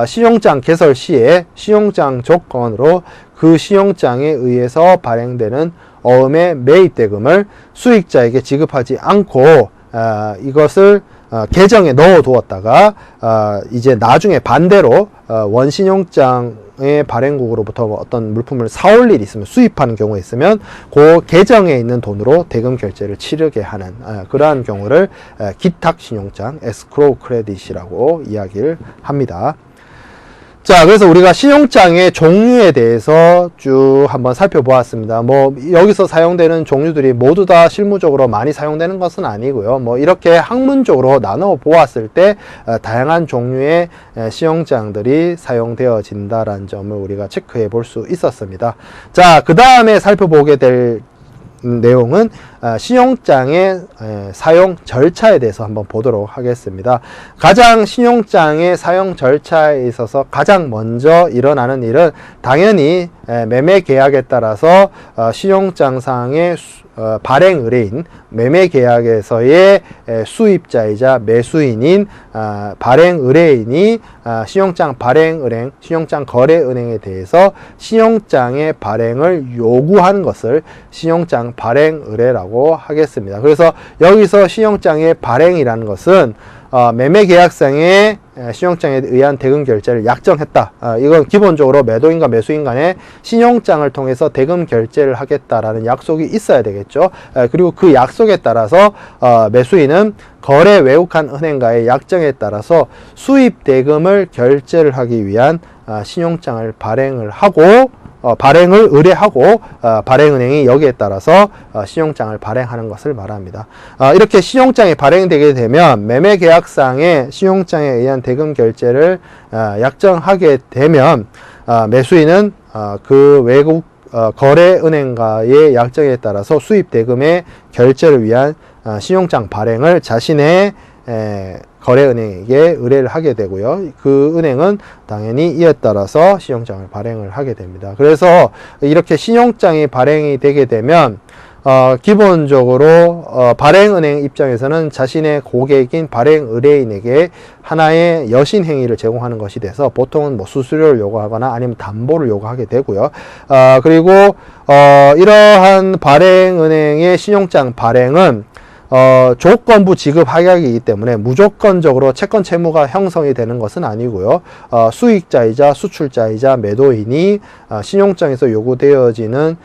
신용장 개설 시에 신용장 조건으로 그 신용장에 의해서 발행되는 어음의 매입대금을 수익자에게 지급하지 않고 이것을 계정에 넣어 두었다가 이제 나중에 반대로 원신용장 신용장의 발행국으로부터 어떤 물품을 사올 일이 있으면, 수입하는 경우에 있으면 그 계정에 있는 돈으로 대금 결제를 치르게 하는 그러한 경우를 기탁 신용장, escrow credit이라고 이야기를 합니다. 자, 그래서 우리가 신용장의 종류에 대해서 쭉 한번 살펴보았습니다. 뭐 여기서 사용되는 종류들이 모두 다 실무적으로 많이 사용되는 것은 아니고요. 뭐 이렇게 학문적으로 나눠 보았을 때 다양한 종류의 신용장들이 사용되어진다라는 점을 우리가 체크해 볼 수 있었습니다. 자, 그 다음에 살펴보게 될 내용은 신용장의 사용 절차에 대해서 한번 보도록 하겠습니다. 가장 신용장의 사용 절차에 있어서 가장 먼저 일어나는 일은 당연히 매매 계약에 따라서 신용장상의 발행 의뢰인, 매매 계약에서의 수입자이자 매수인인 발행 의뢰인이 신용장 발행 은행, 신용장 거래 은행에 대해서 신용장의 발행을 요구하는 것을 신용장 발행 의뢰라고 하겠습니다. 그래서 여기서 신용장의 발행이라는 것은 매매 계약상의 신용장에 의한 대금 결제를 약정했다. 이건 기본적으로 매도인과 매수인 간에 신용장을 통해서 대금 결제를 하겠다라는 약속이 있어야 되겠죠. 그리고 그 약속에 따라서 매수인은 거래 외국한 은행과의 약정에 따라서 수입 대금을 결제를 하기 위한 신용장을 발행을 하고 발행을 의뢰하고 발행은행이 여기에 따라서 신용장을 발행하는 것을 말합니다. 이렇게 신용장이 발행되게 되면 매매계약상의 신용장에 의한 대금 결제를 약정하게 되면 매수인은 그 외국 거래은행과의 약정에 따라서 수입 대금의 결제를 위한 신용장 발행을 자신의 거래은행에게 의뢰를 하게 되고요. 그 은행은 당연히 이에 따라서 신용장을 발행을 하게 됩니다. 그래서 이렇게 신용장이 발행이 되게 되면 기본적으로 발행은행 입장에서는 자신의 고객인 발행 의뢰인에게 하나의 여신 행위를 제공하는 것이 돼서 보통은 뭐 수수료를 요구하거나 아니면 담보를 요구하게 되고요. 그리고 이러한 발행은행의 신용장 발행은 조건부 지급 하약이기 때문에 무조건적으로 채권 채무가 형성이 되는 것은 아니고요. 수익자이자 수출자이자 매도인이 신용장에서 요구되어지는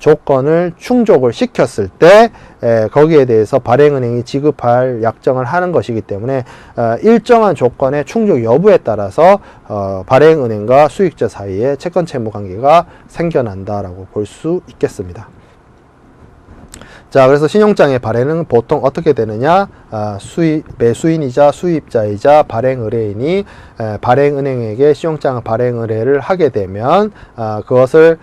조건을 충족을 시켰을 때 거기에 대해서 발행은행이 지급할 약정을 하는 것이기 때문에 일정한 조건의 충족 여부에 따라서 발행은행과 수익자 사이에 채권 채무 관계가 생겨난다라고 볼 수 있겠습니다. 자, 그래서 신용장의 발행은 보통 어떻게 되느냐? 매수인이자 수입자이자 발행 의뢰인이 발행은행에게 신용장 발행 의뢰를 하게 되면 그것을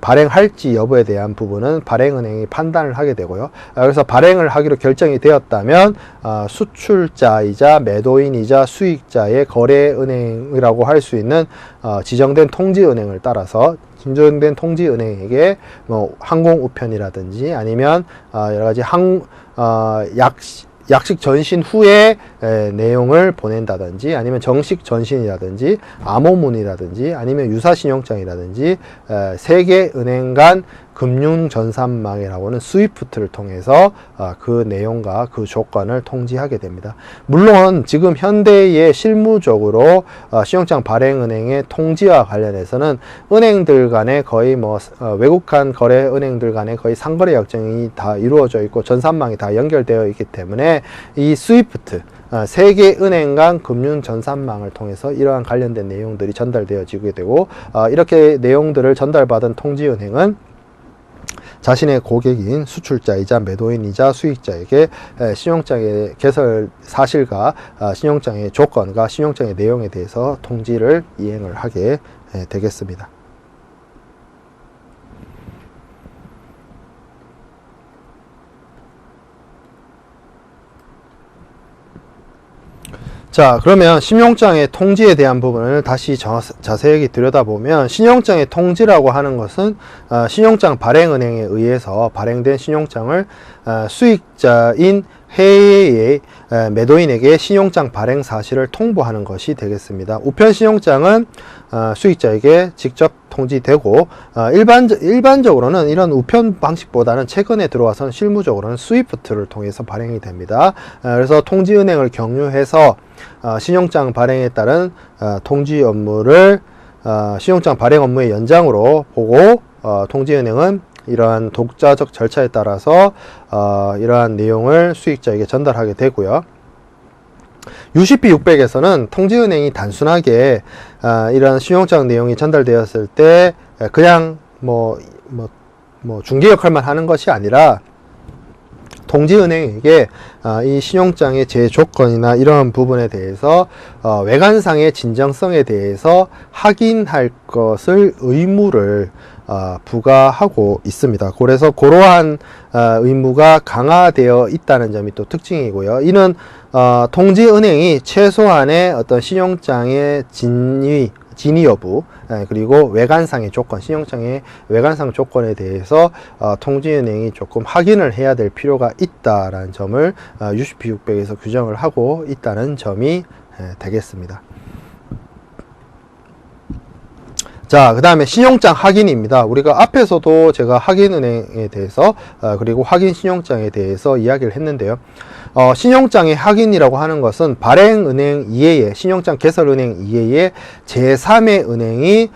발행할지 여부에 대한 부분은 발행은행이 판단을 하게 되고요. 그래서 발행을 하기로 결정이 되었다면 수출자이자 매도인이자 수익자의 거래은행이라고 할 수 있는 지정된 통지은행을 따라서 지정된 통지은행에게 뭐 항공우편이라든지 아니면 여러 가지 약식 전신 후에 내용을 보낸다든지 아니면 정식 전신이라든지 암호문이라든지 아니면 유사신용장이라든지 세계은행 간 금융전산망이라고 하는 스위프트를 통해서 그 내용과 그 조건을 통지하게 됩니다. 물론 지금 현대의 실무적으로 신용장 발행은행의 통지와 관련해서는 은행들 간에 거의 뭐 외국한 거래 은행들 간에 거의 상거래 약정이 다 이루어져 있고 전산망이 다 연결되어 있기 때문에 이 스위프트 세계은행 간 금융전산망을 통해서 이러한 관련된 내용들이 전달되어지게 되고 이렇게 내용들을 전달받은 통지은행은 자신의 고객인 수출자이자 매도인이자 수익자에게 신용장의 개설 사실과 신용장의 조건과 신용장의 내용에 대해서 통지를 이행을 하게 되겠습니다. 자, 그러면 신용장의 통지에 대한 부분을 다시 자세하게 들여다보면 신용장의 통지라고 하는 것은 신용장 발행은행에 의해서 발행된 신용장을 수익자인 해외의 매도인에게 신용장 발행 사실을 통보하는 것이 되겠습니다. 우편 신용장은 수익자에게 직접 통지되고 일반적으로는 이런 우편 방식보다는 최근에 들어와서는 실무적으로는 스위프트를 통해서 발행이 됩니다. 그래서 통지은행을 경유해서 신용장 발행에 따른 통지 업무를 신용장 발행 업무의 연장으로 보고 통지은행은 이러한 독자적 절차에 따라서 이러한 내용을 수익자에게 전달하게 되고요. UCP 600에서는 통지은행이 단순하게 이러한 신용장 내용이 전달되었을 때 그냥 뭐 중개 역할만 하는 것이 아니라 통지은행에게 이 신용장의 제조건이나 이러한 부분에 대해서 외관상의 진정성에 대해서 확인할 것을 의무를 부과하고 있습니다. 그래서 그러한 의무가 강화되어 있다는 점이 또 특징이고요. 이는 통지은행이 최소한의 어떤 신용장의 진위 여부, 그리고 외관상의 조건, 신용장의 외관상 조건에 대해서 통지은행이 조금 확인을 해야 될 필요가 있다라는 점을 UCP 600에서 규정을 하고 있다는 점이 되겠습니다. 자, 그 다음에 신용장 확인입니다. 우리가 앞에서도 제가 확인은행에 대해서 그리고 확인 신용장에 대해서 이야기를 했는데요. 신용장의 확인이라고 하는 것은 발행은행 이외에, 신용장 개설은행 이외에 제3의 은행이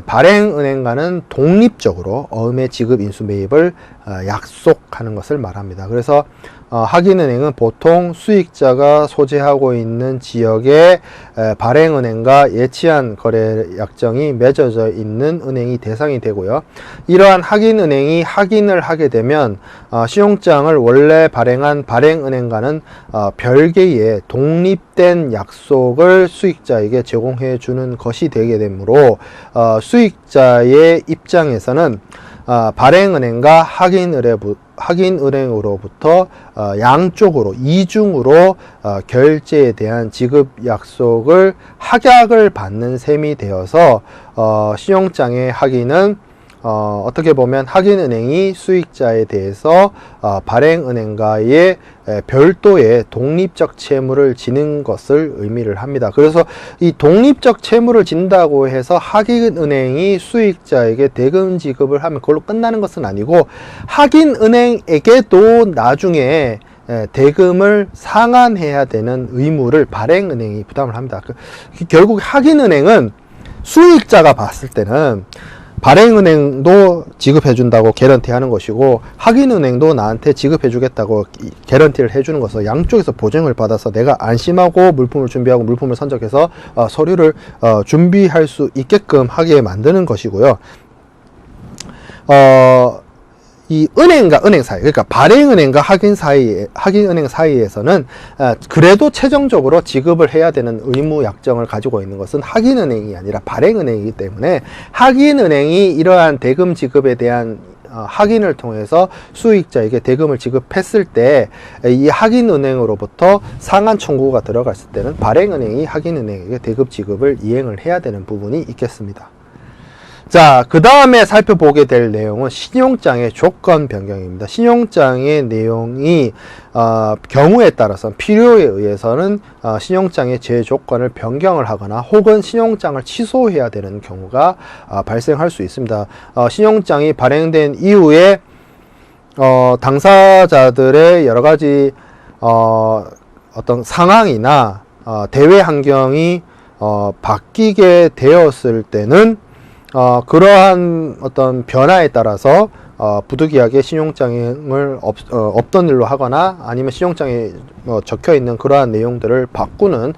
발행은행과는 독립적으로 어음의 지급 인수 매입을 약속하는 것을 말합니다. 그래서 확인은행은 보통 수익자가 소재하고 있는 지역의 발행은행과 예치한 거래 약정이 맺어져 있는 은행이 대상이 되고요. 이러한 확인은행이 확인을 하게 되면 신용장을 원래 발행한 발행은행과는 별개의 독립된 약속을 수익자에게 제공해 주는 것이 되게 되므로 수익자의 입장에서는 발행은행과 확인은행으로부터 양쪽으로 이중으로 결제에 대한 지급 약속을 확약을 받는 셈이 되어서 신용장의 확인은 어떻게 보면 확인은행이 수익자에 대해서 발행은행과의 별도의 독립적 채무를 지는 것을 의미를 합니다. 그래서 이 독립적 채무를 진다고 해서 확인은행이 수익자에게 대금 지급을 하면 그걸로 끝나는 것은 아니고, 확인은행에게도 나중에 대금을 상환해야 되는 의무를 발행은행이 부담을 합니다. 결국 확인은행은 수익자가 봤을 때는 발행은행도 지급해준다고 개런티 하는 것이고, 확인은행도 나한테 지급해주겠다고 개런티를 해주는 것을 양쪽에서 보증을 받아서 내가 안심하고 물품을 준비하고 물품을 선적해서 서류를 준비할 수 있게끔 하게 만드는 것이고요. 이 은행과 은행 사이, 그러니까 발행은행과 확인은행 사이에서는 그래도 최종적으로 지급을 해야 되는 의무 약정을 가지고 있는 것은 확인은행이 아니라 발행은행이기 때문에, 확인은행이 이러한 대금 지급에 대한 확인을 통해서 수익자에게 대금을 지급했을 때 이 확인은행으로부터 상환 청구가 들어갔을 때는 발행은행이 확인은행에게 대금 지급을 이행을 해야 되는 부분이 있겠습니다. 자, 그 다음에 살펴보게 될 내용은 신용장의 조건 변경입니다. 신용장의 내용이 경우에 따라서 필요에 의해서는 신용장의 제조건을 변경을 하거나 혹은 신용장을 취소해야 되는 경우가 발생할 수 있습니다. 신용장이 발행된 이후에 당사자들의 여러 가지 어떤 상황이나 대외 환경이 바뀌게 되었을 때는 그러한 어떤 변화에 따라서 부득이하게 신용장을 없던 일로 하거나 아니면 신용장에 적혀 있는 그러한 내용들을 바꾸는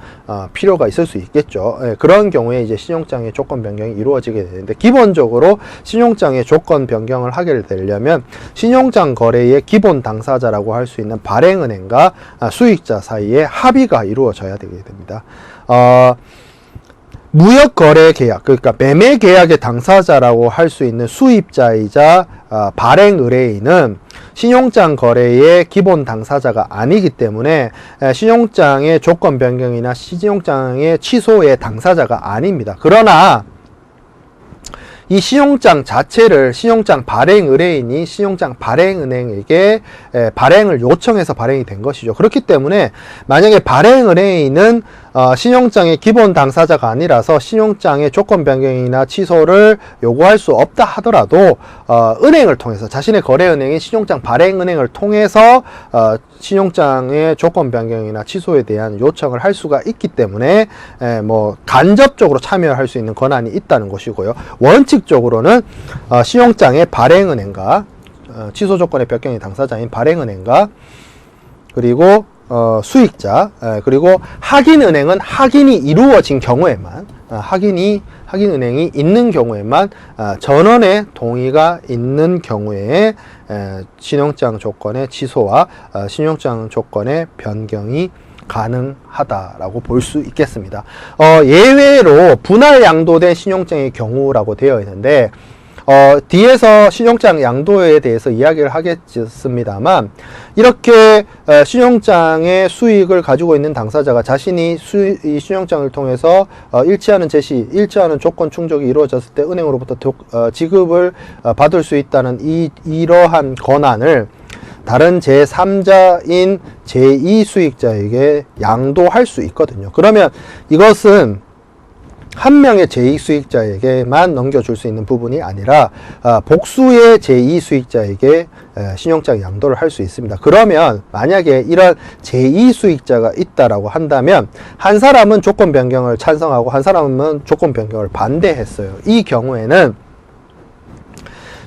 필요가 있을 수 있겠죠. 그런 경우에 이제 신용장의 조건 변경이 이루어지게 되는데, 기본적으로 신용장의 조건 변경을 하게 되려면 신용장 거래의 기본 당사자라고 할 수 있는 발행은행과 수익자 사이에 합의가 이루어져야 되게 됩니다. 무역거래 계약, 그러니까 매매 계약의 당사자라고 할 수 있는 수입자이자 발행 의뢰인은 신용장 거래의 기본 당사자가 아니기 때문에 신용장의 조건 변경이나 신용장의 취소의 당사자가 아닙니다. 그러나 이 신용장 자체를 신용장 발행 의뢰인이 신용장 발행은행에게 발행을 요청해서 발행이 된 것이죠. 그렇기 때문에 만약에 발행 의뢰인은 신용장의 기본 당사자가 아니라서 신용장의 조건 변경이나 취소를 요구할 수 없다 하더라도 은행을 통해서 자신의 거래은행인 신용장 발행은행을 통해서 신용장의 조건 변경이나 취소에 대한 요청을 할 수가 있기 때문에 뭐 간접적으로 참여할 수 있는 권한이 있다는 것이고요. 원칙적으로는 신용장의 발행은행과 취소 조건의 변경의 당사자인 발행은행과 그리고 수익자, 그리고 확인은행은 확인이 이루어진 경우에만, 확인은행이 있는 경우에만, 전원의 동의가 있는 경우에 신용장 조건의 취소와 신용장 조건의 변경이 가능하다라고 볼 수 있겠습니다. 예외로 분할 양도된 신용장의 경우라고 되어 있는데, 뒤에서 신용장 양도에 대해서 이야기를 하겠습니다만, 이렇게 신용장의 수익을 가지고 있는 당사자가 자신이 이 신용장을 통해서 일치하는 일치하는 조건 충족이 이루어졌을 때 은행으로부터 지급을 받을 수 있다는 이러한 권한을 다른 제3자인 제2수익자에게 양도할 수 있거든요. 그러면 이것은 한 명의 제2수익자에게만 넘겨줄 수 있는 부분이 아니라 복수의 제2수익자에게 신용장 양도를 할 수 있습니다. 그러면 만약에 이런 제2수익자가 있다라고 한다면 한 사람은 조건 변경을 찬성하고 한 사람은 조건 변경을 반대했어요. 이 경우에는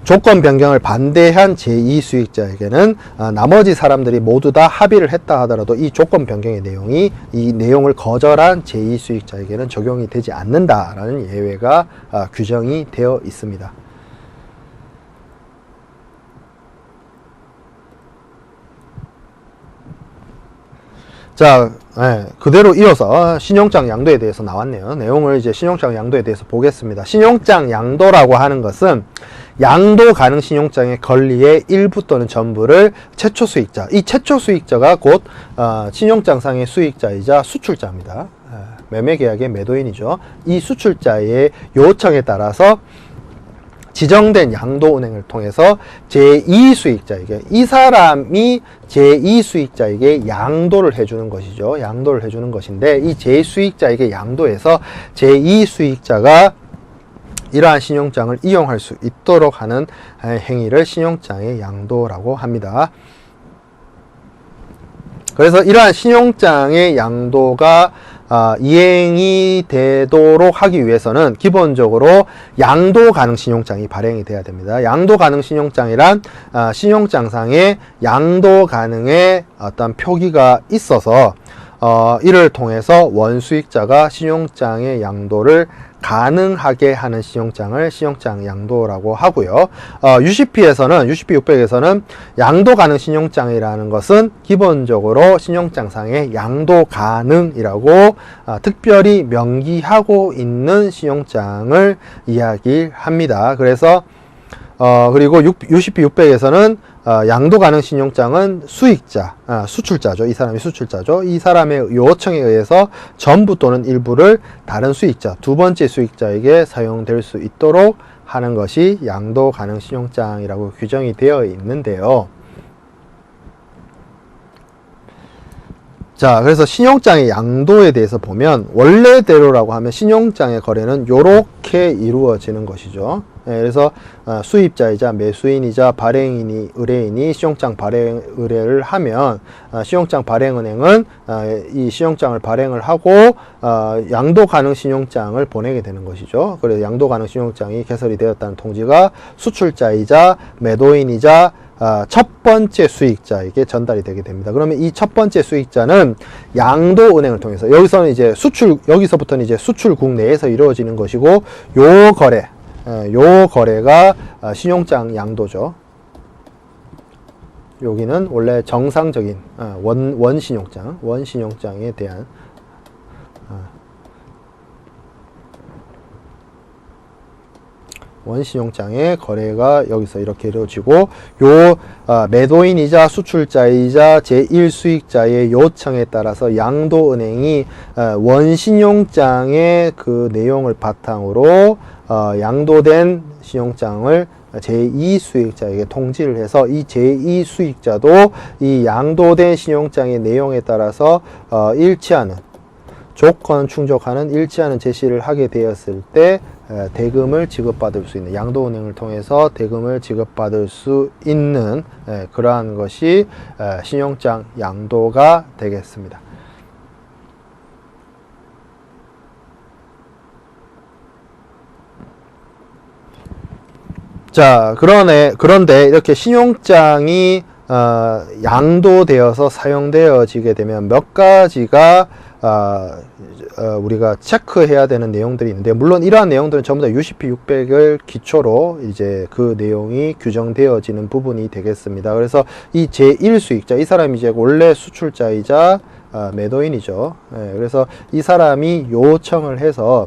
조건 변경을 반대한 제2수익자에게는 나머지 사람들이 모두 다 합의를 했다 하더라도 이 조건 변경의 내용이 이 내용을 거절한 제2수익자에게는 적용이 되지 않는다라는 예외가 규정이 되어 있습니다. 자, 그대로 이어서 신용장 양도에 대해서 나왔네요. 내용을 이제 신용장 양도에 대해서 보겠습니다. 신용장 양도라고 하는 것은 양도 가능 신용장의 권리의 일부 또는 전부를 최초 수익자, 이 최초 수익자가 곧 신용장상의 수익자이자 수출자입니다. 매매계약의 매도인이죠. 이 수출자의 요청에 따라서 지정된 양도은행을 통해서 제2수익자에게, 이 사람이 제2수익자에게 양도를 해주는 것이죠. 양도를 해주는 것인데, 이 제2수익자에게 양도해서 제2수익자가 이러한 신용장을 이용할 수 있도록 하는 행위를 신용장의 양도라고 합니다. 그래서 이러한 신용장의 양도가 이행이 되도록 하기 위해서는 기본적으로 양도 가능 신용장이 발행이 돼야 됩니다. 양도 가능 신용장이란 신용장상에 양도 가능의 어떤 표기가 있어서 이를 통해서 원수익자가 신용장의 양도를 가능하게 하는 신용장을 신용장 양도라고 하고요. UCP 600에서는 양도 가능 신용장이라는 것은 기본적으로 신용장상의 양도 가능이라고 특별히 명기하고 있는 신용장을 이야기합니다. 그래서 그리고 UCP 600에서는 양도 가능 신용장은 수익자, 수출자죠. 이 사람이 수출자죠. 이 사람의 요청에 의해서 전부 또는 일부를 다른 수익자, 두 번째 수익자에게 사용될 수 있도록 하는 것이 양도 가능 신용장이라고 규정이 되어 있는데요. 자, 그래서 신용장의 양도에 대해서 보면 원래대로라고 하면 신용장의 거래는 이렇게 이루어지는 것이죠. 그래서 수입자이자 매수인이자 발행인이 의뢰인이 신용장 발행 의뢰를 하면 신용장 발행은행은 이 신용장을 발행을 하고 양도 가능 신용장을 보내게 되는 것이죠. 그래서 양도 가능 신용장이 개설이 되었다는 통지가 수출자이자 매도인이자 첫 번째 수익자에게 전달이 되게 됩니다. 그러면 이 첫 번째 수익자는 양도은행을 통해서, 여기서부터는 이제 수출국 내에서 이루어지는 것이고, 요 거래가 신용장 양도죠. 여기는 원래 정상적인 원신용장에 대한 원신용장의 거래가 여기서 이렇게 이루어지고, 매도인이자 수출자이자 제1수익자의 요청에 따라서 양도은행이 원신용장의 그 내용을 바탕으로 양도된 신용장을 제2수익자에게 통지를 해서 이 제2수익자도 이 양도된 신용장의 내용에 따라서 일치하는 조건 충족하는 일치하는 제시를 하게 되었을 때 대금을 지급받을 수 있는, 양도은행을 통해서 대금을 지급받을 수 있는 그러한 것이 신용장 양도가 되겠습니다. 자, 그런데 이렇게 신용장이 양도되어서 사용되어지게 되면 몇 가지가 우리가 체크해야 되는 내용들이 있는데, 물론 이러한 내용들은 전부 다 UCP 600을 기초로 이제 그 내용이 규정되어지는 부분이 되겠습니다. 그래서 이 제1수익자, 이 사람이 이제 원래 수출자이자 매도인이죠. 그래서 이 사람이 요청을 해서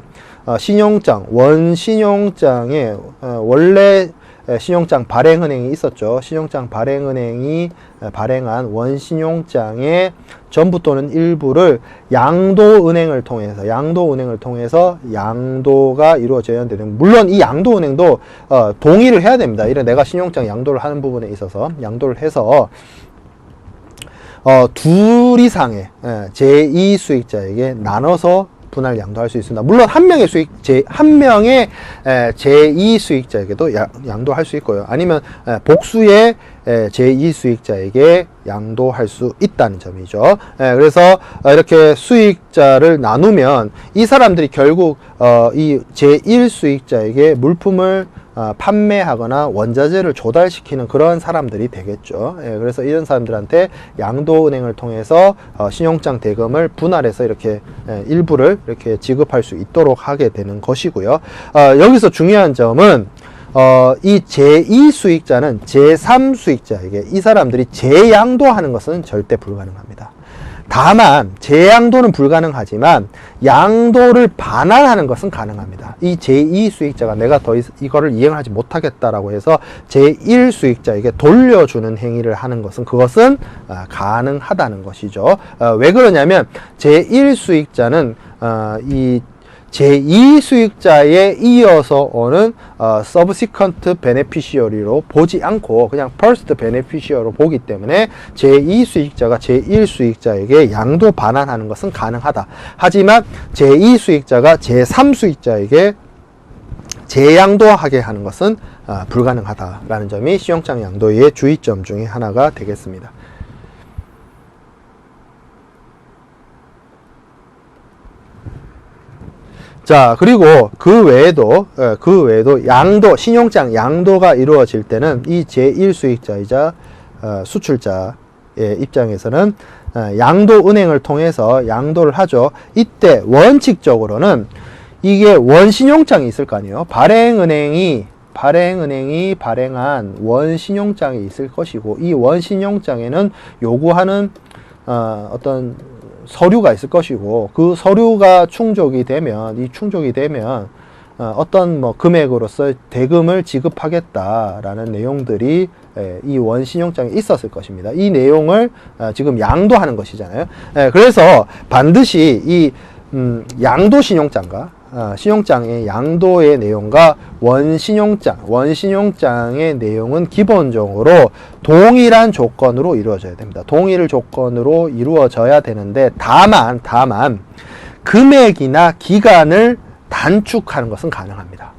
신용장, 원신용장에 원래 신용장 발행은행이 있었죠. 신용장 발행은행이 발행한 원신용장의 전부 또는 일부를 양도은행을 통해서 양도가 이루어져야 되는, 물론 이 양도은행도 동의를 해야 됩니다. 이런 내가 신용장 양도를 하는 부분에 있어서 양도를 해서 둘 이상의 제2수익자에게 나눠서 분할 양도할 수 있습니다. 물론 한 명의 제2수익자에게도 양도할 수 있고요. 아니면 복수의 제2수익자에게 양도할 수 있다는 점이죠. 그래서 이렇게 수익자를 나누면 이 사람들이 결국 이 제1수익자에게 물품을 판매하거나 원자재를 조달시키는 그런 사람들이 되겠죠. 그래서 이런 사람들한테 양도은행을 통해서 신용장 대금을 분할해서 이렇게 일부를 이렇게 지급할 수 있도록 하게 되는 것이고요. 여기서 중요한 점은 이 제2수익자는 제3수익자에게 이 사람들이 재양도하는 것은 절대 불가능합니다. 다만 재양도는 불가능하지만 양도를 반환하는 것은 가능합니다. 이 제2수익자가 내가 더 이거를 이행을 하지 못하겠다라고 해서 제1수익자에게 돌려주는 행위를 하는 것은 그것은 가능하다는 것이죠. 왜 그러냐면 제1수익자는 이 제2수익자에 이어서 오는 subsequent beneficiary로 보지 않고 그냥 first beneficiary로 보기 때문에 제2수익자가 제1수익자에게 양도 반환하는 것은 가능하다. 하지만 제2수익자가 제3수익자에게 재양도하게 하는 것은 불가능하다라는 점이 신용장 양도의 주의점 중에 하나가 되겠습니다. 자, 그리고 그 외에도 신용장 양도가 이루어질 때는 이 제1수익자이자 수출자의 입장에서는 양도은행을 통해서 양도를 하죠. 이때 원칙적으로는 이게 원신용장이 있을 거 아니에요. 발행은행이 발행한 원신용장이 있을 것이고, 이 원신용장에는 요구하는 어떤 서류가 있을 것이고, 그 서류가 충족이 되면 어떤 뭐 금액으로서 대금을 지급하겠다라는 내용들이 이 원신용장에 있었을 것입니다. 이 내용을 지금 양도하는 것이잖아요. 그래서 반드시 이 양도신용장과 신용장의 양도의 내용과 원신용장의 내용은 기본적으로 동일한 조건으로 이루어져야 됩니다. 동일 조건으로 이루어져야 되는데, 다만 금액이나 기간을 단축하는 것은 가능합니다.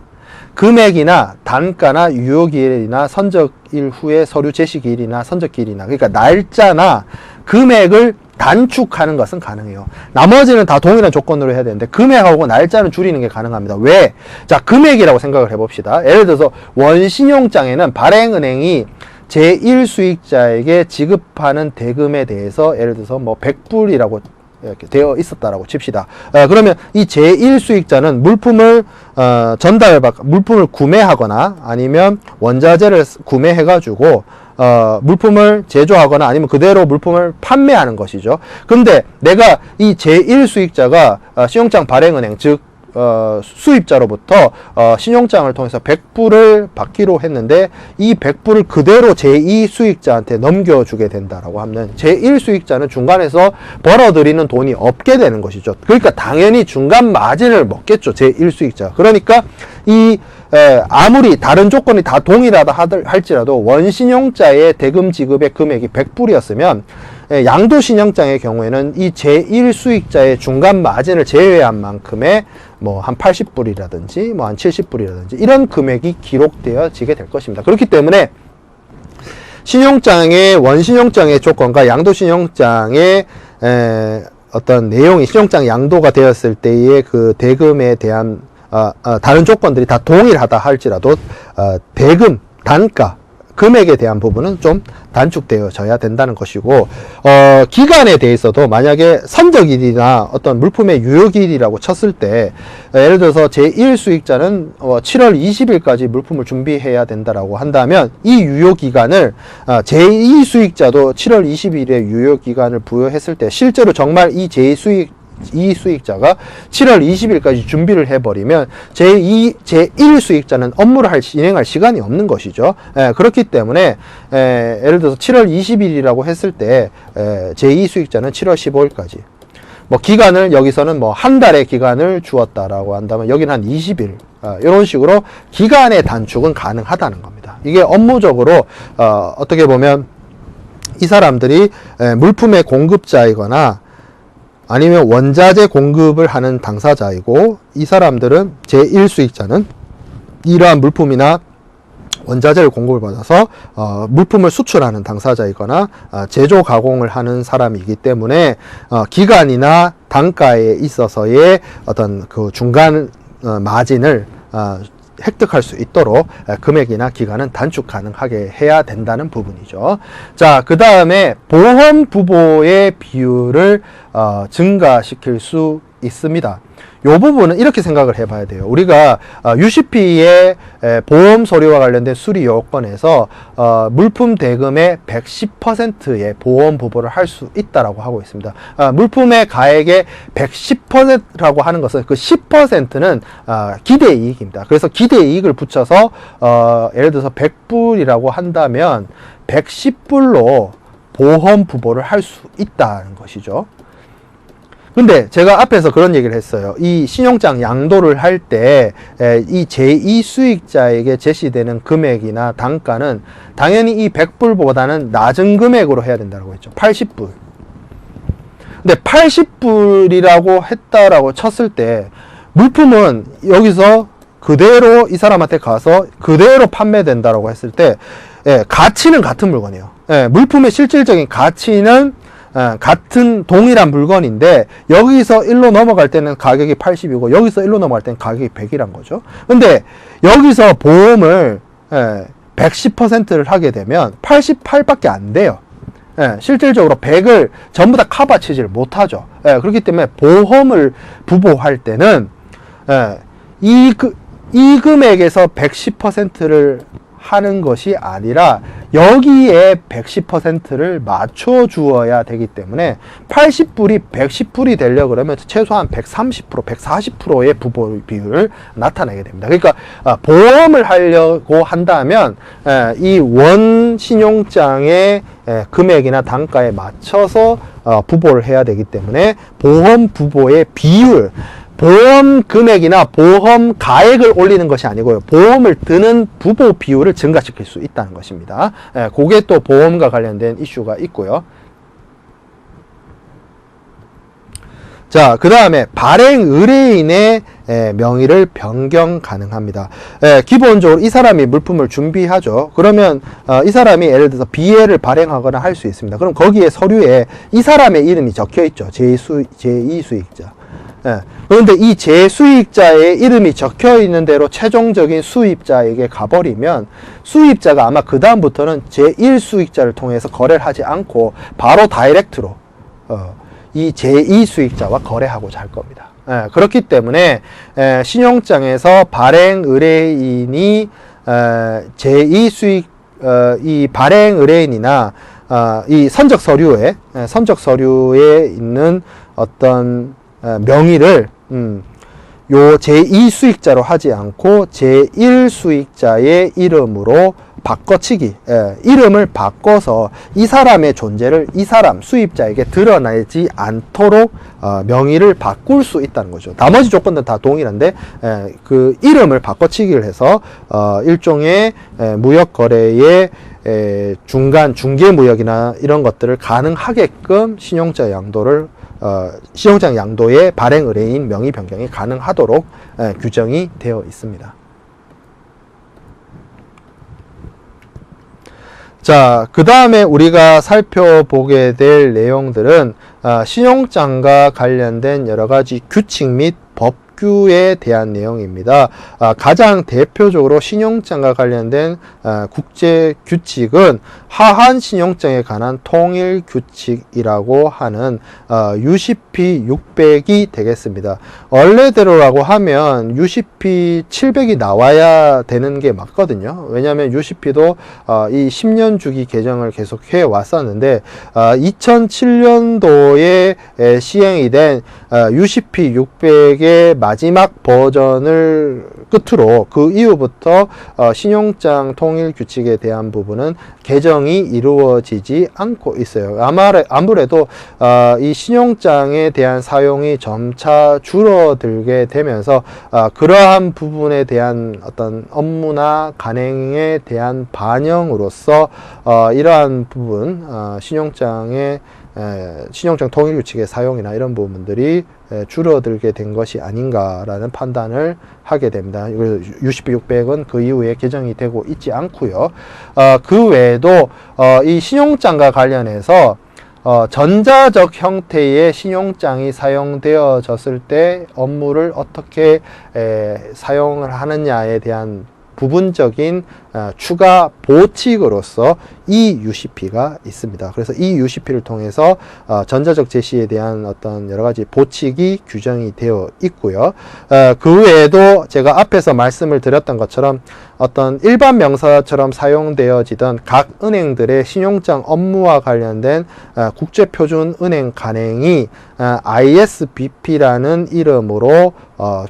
금액이나 단가나 유효기일이나 선적일 후에 서류 제시기일이나 선적기일이나, 그러니까 날짜나 금액을 단축하는 것은 가능해요. 나머지는 다 동일한 조건으로 해야 되는데 금액하고 날짜는 줄이는 게 가능합니다. 왜? 자, 금액이라고 생각을 해봅시다. 예를 들어서 원신용장에는 발행은행이 제1수익자에게 지급하는 대금에 대해서 예를 들어서 뭐 100불이라고 이렇게 되어 있었다라고 칩시다. 그러면 이 제1수익자는 물품을 구매하거나 아니면 원자재를 구매해가지고 물품을 제조하거나 아니면 그대로 물품을 판매하는 것이죠. 근데 내가 이 제1수익자가 신용장 발행은행, 즉 수입자로부터 신용장을 통해서 100불을 받기로 했는데 이 100불을 그대로 제2수익자한테 넘겨주게 된다라고 하면 제1수익자는 중간에서 벌어들이는 돈이 없게 되는 것이죠. 그러니까 당연히 중간 마진을 먹겠죠, 제1수익자. 그러니까 아무리 다른 조건이 다 동일하다 할지라도 원신용자의 대금 지급의 금액이 100불이었으면 양도신용장의 경우에는 이 제1수익자의 중간 마진을 제외한 만큼의 뭐 한 80불이라든지 뭐 한 70불이라든지 이런 금액이 기록되어지게 될 것입니다. 그렇기 때문에 신용장의 원신용장의 조건과 양도신용장의 어떤 내용이 신용장 양도가 되었을 때의 그 대금에 대한 다른 조건들이 다 동일하다 할지라도 대금, 단가, 금액에 대한 부분은 좀 단축되어져야 된다는 것이고, 기간에 대해서도 만약에 선적일이나 어떤 물품의 유효기일이라고 쳤을 때, 예를 들어서 제1수익자는 7월 20일까지 물품을 준비해야 된다라고 한다면, 이 유효기간을 제2수익자도 7월 20일에 유효기간을 부여했을 때, 실제로 정말 이 제2수익자가 7월 20일까지 준비를 해버리면 제1수익자는 업무를 진행할 시간이 없는 것이죠. 그렇기 때문에 예를 들어서 7월 20일이라고 했을 때 제2수익자는 7월 15일까지 뭐 기간을 여기서는 뭐 한 달의 기간을 주었다라고 한다면 여기는 한 20일 이런 식으로 기간의 단축은 가능하다는 겁니다. 이게 업무적으로 어떻게 보면 이 사람들이 물품의 공급자이거나 아니면 원자재 공급을 하는 당사자이고, 이 사람들은 제1수익자는 이러한 물품이나 원자재를 공급을 받아서 물품을 수출하는 당사자이거나 제조 가공을 하는 사람이기 때문에 기간이나 단가에 있어서의 어떤 그 중간 마진을 획득할 수 있도록 금액이나 기간은 단축 가능하게 해야 된다는 부분이죠. 자, 그 다음에 보험 부보의 비율을 증가시킬 수 있습니다. 이 부분은 이렇게 생각을 해봐야 돼요. 우리가 UCP의 보험 서류와 관련된 수리 요건에서 물품 대금의 110%의 보험 부보를 할 수 있다라고 하고 있습니다. 물품의 가액의 110%라고 하는 것은 그 10%는 기대이익입니다. 그래서 기대이익을 붙여서 예를 들어서 100불이라고 한다면 110불로 보험 부보를 할 수 있다는 것이죠. 근데 제가 앞에서 그런 얘기를 했어요. 이 신용장 양도를 할 때 이 제2수익자에게 제시되는 금액이나 단가는 당연히 이 100불보다는 낮은 금액으로 해야 된다고 했죠. 80불. 근데 80불이라고 했다라고 쳤을 때 물품은 여기서 그대로 이 사람한테 가서 그대로 판매된다라고 했을 때 가치는 같은 물건이에요. 물품의 실질적인 가치는 같은 동일한 물건인데 여기서 1로 넘어갈 때는 가격이 80이고 여기서 1로 넘어갈 때는 가격이 100이란 거죠. 근데 여기서 보험을 110%를 하게 되면 88밖에 안 돼요. 실질적으로 100을 전부 다 커버치지를 못하죠. 그렇기 때문에 보험을 부보할 때는 이 금액에서 110%를 하는 것이 아니라 여기에 110%를 맞춰 주어야 되기 때문에 80불이 110불이 되려고 그러면 최소한 130%, 140%의 부보 비율을 나타내게 됩니다. 그러니까 보험을 하려고 한다면 이 원 신용장의 금액이나 단가에 맞춰서 부보를 해야 되기 때문에 보험 부보의 비율, 보험 금액이나 보험 가액을 올리는 것이 아니고요. 보험을 드는 부보 비율을 증가시킬 수 있다는 것입니다. 그게 또 보험과 관련된 이슈가 있고요. 자, 그 다음에 발행 의뢰인의 명의를 변경 가능합니다. 기본적으로 이 사람이 물품을 준비하죠. 그러면 이 사람이 예를 들어서 BL을 발행하거나 할 수 있습니다. 그럼 거기에 서류에 이 사람의 이름이 적혀 있죠. 제2수익자. 그런데 이 재수익자의 이름이 적혀 있는 대로 최종적인 수입자에게 가버리면 수입자가 아마 그 다음부터는 제1수익자를 통해서 거래를 하지 않고 바로 다이렉트로 이 제2수익자와 거래하고자 할 겁니다. 그렇기 때문에 신용장에서 발행 의뢰인이 제2수익 이 발행 의뢰인이나 이 선적 서류에 있는 어떤 명의를 요 제2수익자로 하지 않고 제1수익자의 이름으로 바꿔치기, 이름을 바꿔서 이 사람의 존재를 이 사람 수입자에게 드러나지 않도록 명의를 바꿀 수 있다는 거죠. 나머지 조건들은 다 동일한데 그 이름을 바꿔치기를 해서 일종의 무역 거래의 중간 중개무역이나 이런 것들을 가능하게끔 신용자 양도를 신용장 양도의 발행 의뢰인 명의 변경이 가능하도록 규정이 되어 있습니다. 자, 그 다음에 우리가 살펴보게 될 내용들은 신용장과 관련된 여러 가지 규칙 및 법규에 대한 내용입니다. 가장 대표적으로 신용장과 관련된 국제 규칙은 하한 신용장에 관한 통일 규칙이라고 하는 UCP 600이 되겠습니다. 원래대로라고 하면 UCP 700이 나와야 되는 게 맞거든요. 왜냐하면 UCP도 이 10년 주기 개정을 계속 해 왔었는데 2007년도에 시행이 된 UCP 600의 마지막 버전을 끝으로 그 이후부터 신용장 통일 규칙에 대한 부분은 개정이 이루어지지 않고 있어요. 아무래도 이 신용장에 대한 사용이 점차 줄어들게 되면서 그러한 부분에 대한 어떤 업무나 간행에 대한 반영으로서 이러한 부분 신용장 통일 규칙의 사용이나 이런 부분들이 줄어들게 된 것이 아닌가라는 판단을 하게 됩니다. UCP 600은 그 이후에 개정이 되고 있지 않고요. 그 외에도 이 신용장과 관련해서 전자적 형태의 신용장이 사용되어졌을 때 업무를 어떻게 사용을 하느냐에 대한 부분적인 추가 보칙으로서 이 UCP가 있습니다. 그래서 이 UCP를 통해서 전자적 제시에 대한 어떤 여러 가지 보칙이 규정이 되어 있고요. 그 외에도 제가 앞에서 말씀을 드렸던 것처럼 어떤 일반 명사처럼 사용되어지던 각 은행들의 신용장 업무와 관련된 국제표준은행 간행이 ISBP라는 이름으로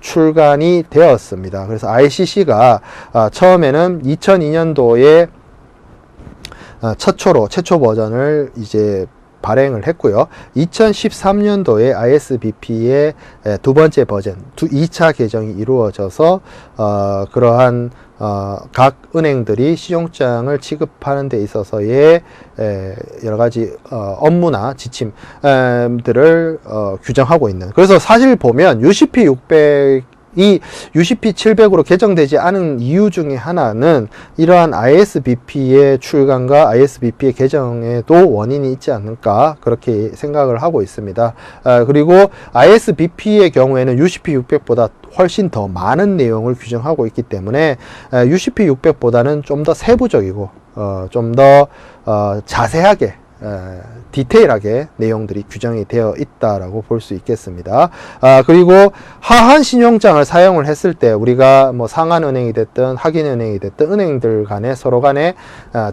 출간이 되었습니다. 그래서 ICC가 처음에는 2002년도에 최초 버전을 이제 발행을 했고요. 2013년도에 ISBP의 두 번째 버전, 2차 개정이 이루어져서 그러한 각 은행들이 신용장을 취급하는 데 있어서의 여러 가지 업무나 지침들을 규정하고 있는. 그래서 사실 보면 UCP 600 이 UCP 700으로 개정되지 않은 이유 중에 하나는 이러한 ISBP의 출간과 ISBP의 개정에도 원인이 있지 않을까 그렇게 생각을 하고 있습니다. 그리고 ISBP의 경우에는 UCP 600보다 훨씬 더 많은 내용을 규정하고 있기 때문에 UCP 600보다는 좀 더 세부적이고 좀 더 자세하게 디테일하게 내용들이 규정이 되어 있다라고 볼 수 있겠습니다. 그리고 하한 신용장을 사용을 했을 때 우리가 뭐 상한은행이 됐든 하긴은행이 됐든 은행들 간에 서로 간에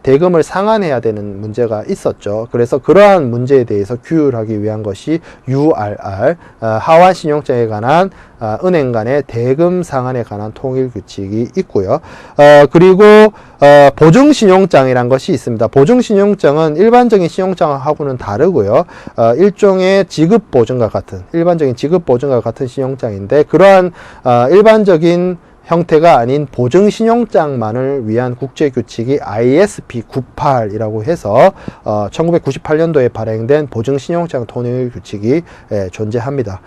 대금을 상환해야 되는 문제가 있었죠. 그래서 그러한 문제에 대해서 규율하기 위한 것이 URR, 하한 신용장에 관한 은행 간의 대금 상환에 관한 통일 규칙이 있고요. 그리고 보증신용장이란 것이 있습니다. 보증신용장은 일반적인 신용장하고는 다르고요. 일종의 지급보증과 같은, 일반적인 지급보증과 같은 신용장인데 그러한 일반적인 형태가 아닌 보증신용장만을 위한 국제규칙이 ISP 98이라고 해서 1998년도에 발행된 보증신용장 통일 규칙이 존재합니다.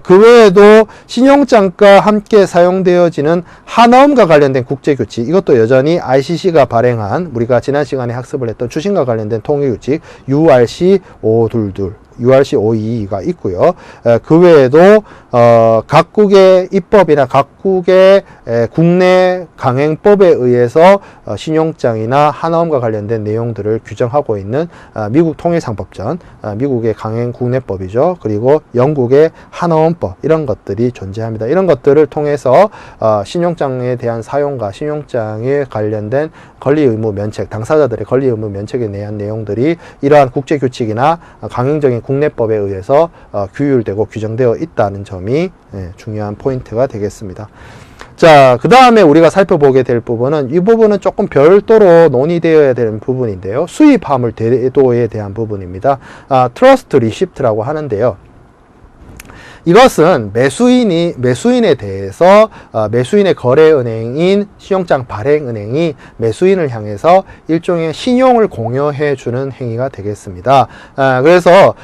그 외에도 신용장과 함께 사용되어지는 하나음과 관련된 국제규칙, 이것도 여전히 ICC가 발행한 우리가 지난 시간에 학습을 했던 추신과 관련된 통일규칙 URC 522 URC 522가 있고요. 그 외에도 각국의 입법이나 각국의 국내 강행법에 의해서 신용장이나 하나음과 관련된 내용들을 규정하고 있는 미국 통일상법전, 미국의 강행 국내법이죠. 그리고 영국의 하나음법, 이런 것들이 존재합니다. 이런 것들을 통해서 신용장에 대한 사용과 신용장에 관련된 권리 의무 면책, 당사자들의 권리 의무 면책에 대한 내용들이 이러한 국제규칙이나 강행적인 국내법에 의해서 규율되고 규정되어 있다는 점이 중요한 포인트가 되겠습니다. 자, 그 다음에 우리가 살펴보게 될 부분은, 이 부분은 조금 별도로 논의되어야 되는 부분인데요. 수입 화물 대도에 대한 부분입니다. 트러스트 리시프트라고 하는데요. 이것은 매수인에 대해서 매수인의 거래은행인 신용장 발행은행이 매수인을 향해서 일종의 신용을 공여해 주는 행위가 되겠습니다. 그래서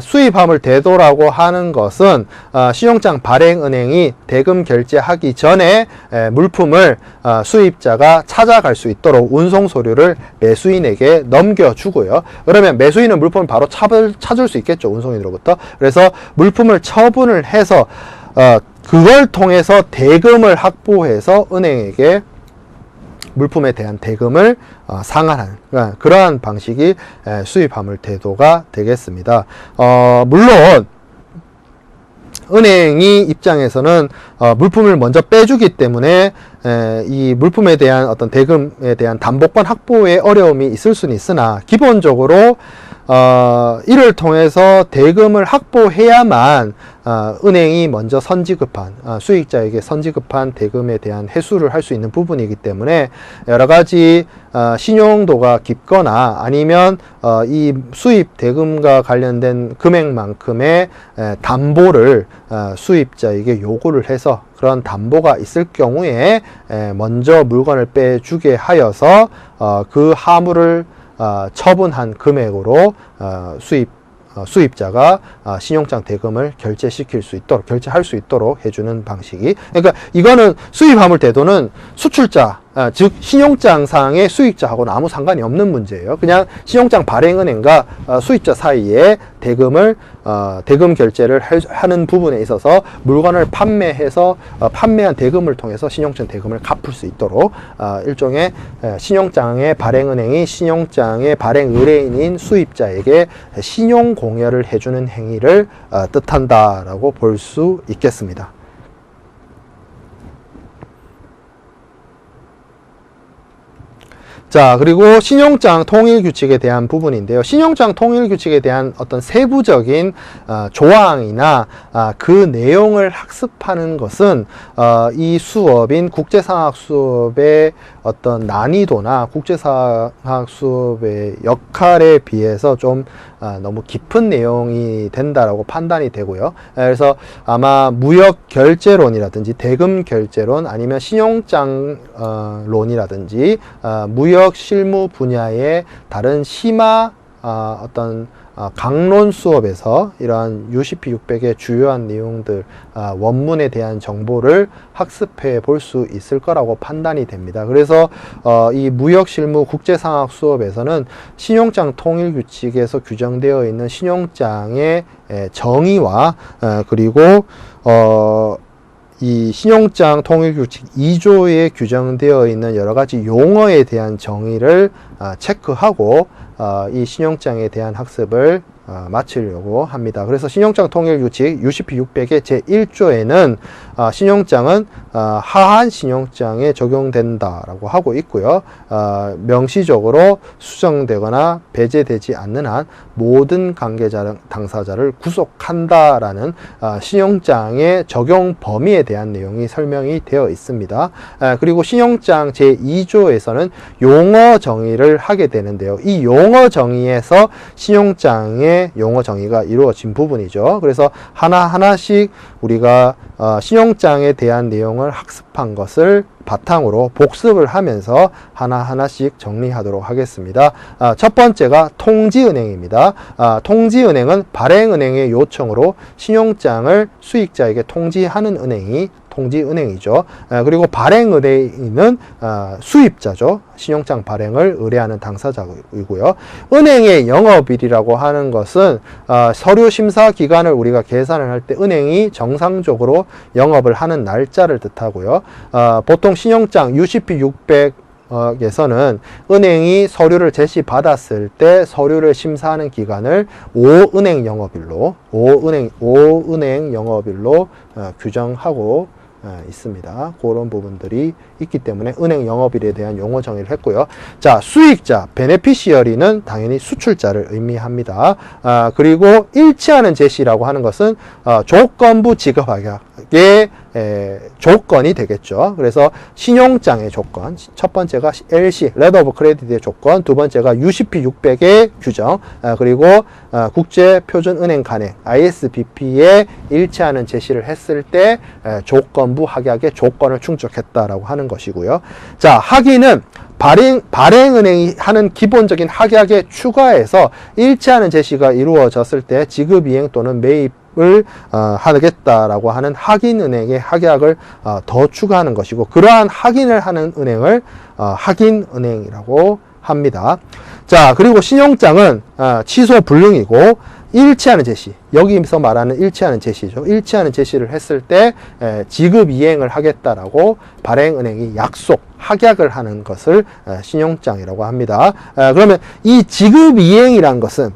수입화물 대도라고 하는 것은 신용장 발행은행이 대금 결제하기 전에 물품을 수입자가 찾아갈 수 있도록 운송 서류를 매수인에게 넘겨주고요. 그러면 매수인은 물품을 바로 찾을 수 있겠죠, 운송인으로부터. 그래서 물품을 처분을 해서 그걸 통해서 대금을 확보해서 은행에게 물품에 대한 대금을 상환하는 그러한 방식이 수입화물 대도가 되겠습니다. 물론 은행이 입장에서는 물품을 먼저 빼주기 때문에 이 물품에 대한 어떤 대금에 대한 담보권 확보에 어려움이 있을 수는 있으나, 기본적으로 이를 통해서 대금을 확보해야만 은행이 먼저 선지급한 수익자에게 선지급한 대금에 대한 회수를 할 수 있는 부분이기 때문에, 여러 가지 신용도가 깊거나 아니면 이 수입 대금과 관련된 금액만큼의 담보를 수입자에게 요구를 해서 그런 담보가 있을 경우에 먼저 물건을 빼주게 하여서 그 화물을 처분한 금액으로 수입자가 신용장 대금을 결제할 수 있도록 해주는 방식이, 그러니까 이거는 수입화물 대도는 수출자, 즉 신용장상의 수익자하고는 아무 상관이 없는 문제예요. 그냥 신용장 발행은행과 수입자 사이에 대금 결제를 하는 부분에 있어서 물건을 판매해서 판매한 대금을 통해서 신용장 대금을 갚을 수 있도록 일종의 신용장의 발행은행이 신용장의 발행 의뢰인인 수입자에게 신용 공여를 해주는 행위를 뜻한다라고 볼 수 있겠습니다. 자, 그리고 신용장 통일 규칙에 대한 부분인데요. 신용장 통일 규칙에 대한 어떤 세부적인 조항이나 그 내용을 학습하는 것은 이 수업인 국제상학 수업의 어떤 난이도나 국제상학 수업의 역할에 비해서 좀 너무 깊은 내용이 된다라고 판단이 되고요. 그래서 아마 무역 결제론이라든지 대금 결제론, 아니면 신용장론이라든지 무역 실무 분야의 다른 심화 어떤 강론 수업에서 이러한 UCP 600의 주요한 내용들, 원문에 대한 정보를 학습해 볼 수 있을 거라고 판단이 됩니다. 그래서 이 무역실무 국제상학 수업에서는 신용장 통일규칙에서 규정되어 있는 신용장의 정의와 그리고 이 신용장 통일규칙 2조에 규정되어 있는 여러 가지 용어에 대한 정의를 체크하고 이 신용장에 대한 학습을 마치려고 합니다. 그래서 신용장 통일규칙 UCP 600의 제1조에는 신용장은 하한 신용장에 적용된다라고 하고 있고요. 명시적으로 수정되거나 배제되지 않는 한 모든 관계자 당사자를 구속한다라는 신용장의 적용 범위에 대한 내용이 설명이 되어 있습니다. 그리고 신용장 제2조에서는 용어 정의를 하게 되는데요. 이 용어 정의에서 신용장의 용어 정의가 이루어진 부분이죠. 그래서 하나하나씩 우리가 신용장에 대한 내용을 학습한 것을 바탕으로 복습을 하면서 하나하나씩 정리하도록 하겠습니다. 첫 번째가 통지은행입니다. 통지은행은 발행은행의 요청으로 신용장을 수익자에게 통지하는 은행이 통지은행이죠. 그리고 발행은행은 수입자죠. 신용장 발행을 의뢰하는 당사자이고요. 은행의 영업일이라고 하는 것은 서류 심사 기간을 우리가 계산을 할 때 은행이 정상적으로 영업을 하는 날짜를 뜻하고요. 보통 신용장 UCP 600에서는 은행이 서류를 제시받았을 때 서류를 심사하는 기간을 5은행 영업일로 규정하고 있습니다. 그런 부분들이 있기 때문에 은행 영업일에 대한 용어 정의를 했고요. 자, 수익자, 베네피시어리는 당연히 수출자를 의미합니다. 그리고 일치하는 제시라고 하는 것은 조건부 지급하게 조건이 되겠죠. 그래서 신용장의 조건, 첫 번째가 LC, Letter of Credit의 조건, 두 번째가 UCP 600의 규정, 그리고 국제표준은행 간행, ISBP에 일치하는 제시를 했을 때 조건부 확약의 조건을 충족했다라고 하는 것이고요. 자, 하기는 발행은행이 하는 기본적인 확약에 추가해서 일치하는 제시가 이루어졌을 때 지급이행 또는 매입을 하겠다라고 하는 확인은행의 확약을 더 추가하는 것이고, 그러한 확인을 하는 은행을 확인은행이라고 합니다. 자, 그리고 신용장은 취소 불능이고 일치하는 제시, 여기서 말하는 일치하는 제시죠. 일치하는 제시를 했을 때 지급 이행을 하겠다라고 발행은행이 약속, 확약을 하는 것을 신용장이라고 합니다. 그러면 이 지급 이행이란 것은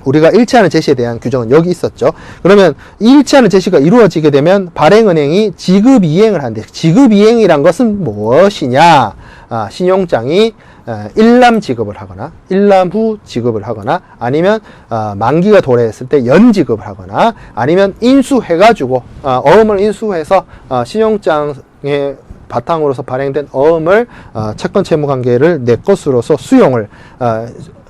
우리가 일치하는 제시에 대한 규정은 여기 있었죠. 그러면 일치하는 제시가 이루어지게 되면 발행은행이 지급 이행을 하는데, 지급 이행이란 것은 무엇이냐? 신용장이 일람 지급을 하거나 일람 후 지급을 하거나 아니면 만기가 도래했을 때 연지급을 하거나 아니면 인수해가지고 어음을 인수해서 신용장의 바탕으로서 발행된 어음을 채권 채무 관계를 내 것으로서 수용을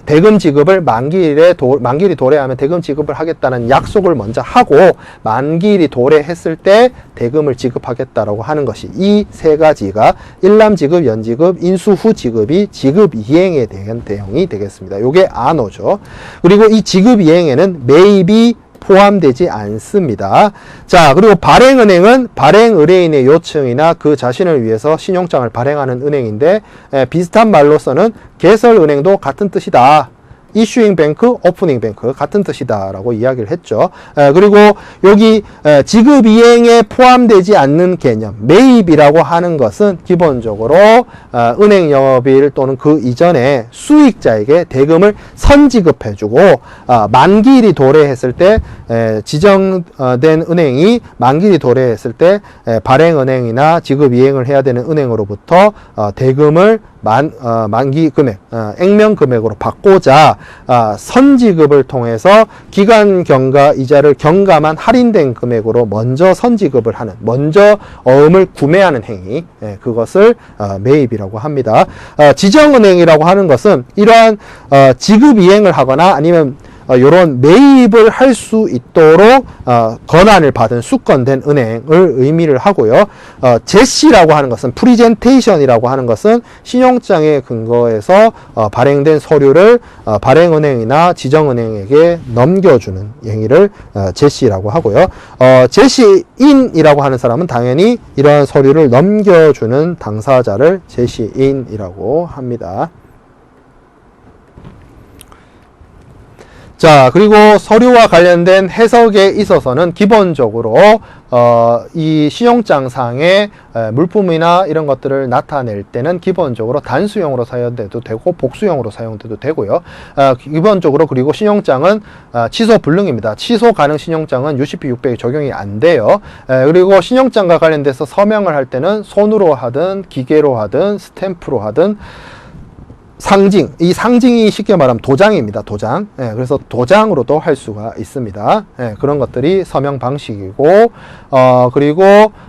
대금 지급을 만기일이 도래하면 대금 지급을 하겠다는 약속을 먼저 하고 만기일이 도래했을 때 대금을 지급하겠다라고 하는 것이, 이 세 가지가 일람 지급, 연지급, 인수 후 지급이 지급 이행에 대한 내용이 되겠습니다. 요게 안호죠. 그리고 이 지급 이행에는 매입이 포함되지 않습니다. 자, 그리고 발행은행은 발행 의뢰인의 요청이나 그 자신을 위해서 신용장을 발행하는 은행인데, 비슷한 말로서는 개설은행도 같은 뜻이다. 이슈잉 뱅크, 오프닝 뱅크 같은 뜻이다 라고 이야기를 했죠. 그리고 여기 지급 이행에 포함되지 않는 개념, 매입이라고 하는 것은 기본적으로 은행 영업일 또는 그 이전에 수익자에게 대금을 선지급해주고 만기일이 도래했을 때 지정된 은행이 만기일이 도래했을 때 발행은행이나 지급 이행을 해야 되는 은행으로부터 대금을 만기 금액, 액면 금액으로 받고자 선지급을 통해서 기간 경과 이자를 경감한 할인된 금액으로 먼저 선지급을 하는, 먼저 어음을 구매하는 행위, 그것을 매입이라고 합니다. 지정은행이라고 하는 것은 이러한 지급 이행을 하거나 아니면 이런 매입을 할 수 있도록 권한을 받은 수권된 은행을 의미를 하고요. 제시라고 하는 것은, 프리젠테이션이라고 하는 것은 신용장에 근거해서 발행된 서류를 발행은행이나 지정은행에게 넘겨주는 행위를 제시라고 하고요. 제시인이라고 하는 사람은 당연히 이러한 서류를 넘겨주는 당사자를 제시인이라고 합니다. 자, 그리고 서류와 관련된 해석에 있어서는 기본적으로 이 신용장상의 물품이나 이런 것들을 나타낼 때는 기본적으로 단수용으로 사용돼도 되고 복수용으로 사용돼도 되고요. 기본적으로, 그리고 신용장은 취소 불능입니다. 취소 가능 신용장은 UCP 600이 적용이 안 돼요. 그리고 신용장과 관련돼서 서명을 할 때는 손으로 하든 기계로 하든 스탬프로 하든 상징, 이 상징이 쉽게 말하면 도장입니다. 도장. 그래서 도장으로도 할 수가 있습니다. 그런 것들이 서명 방식이고, 그리고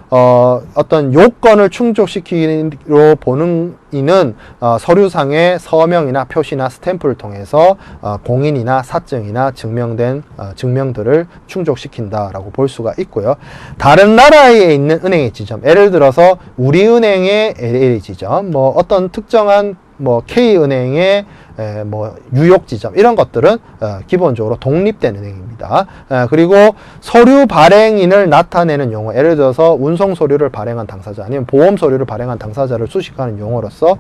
어떤 요건을 충족시키로 보는 이는 서류상의 서명이나 표시나 스탬프를 통해서 공인이나 사증이나 증명된 증명들을 충족시킨다라고 볼 수가 있고요. 다른 나라에 있는 은행의 지점, 예를 들어서 우리은행의 LA 지점, 뭐 어떤 특정한 K은행의 뉴욕 지점, 이런 것들은 기본적으로 독립된 은행입니다. 그리고 서류 발행인을 나타내는 용어, 예를 들어서 운송 서류를 발행한 당사자 아니면 보험 서류를 발행한 당사자를 수식하는 용어로서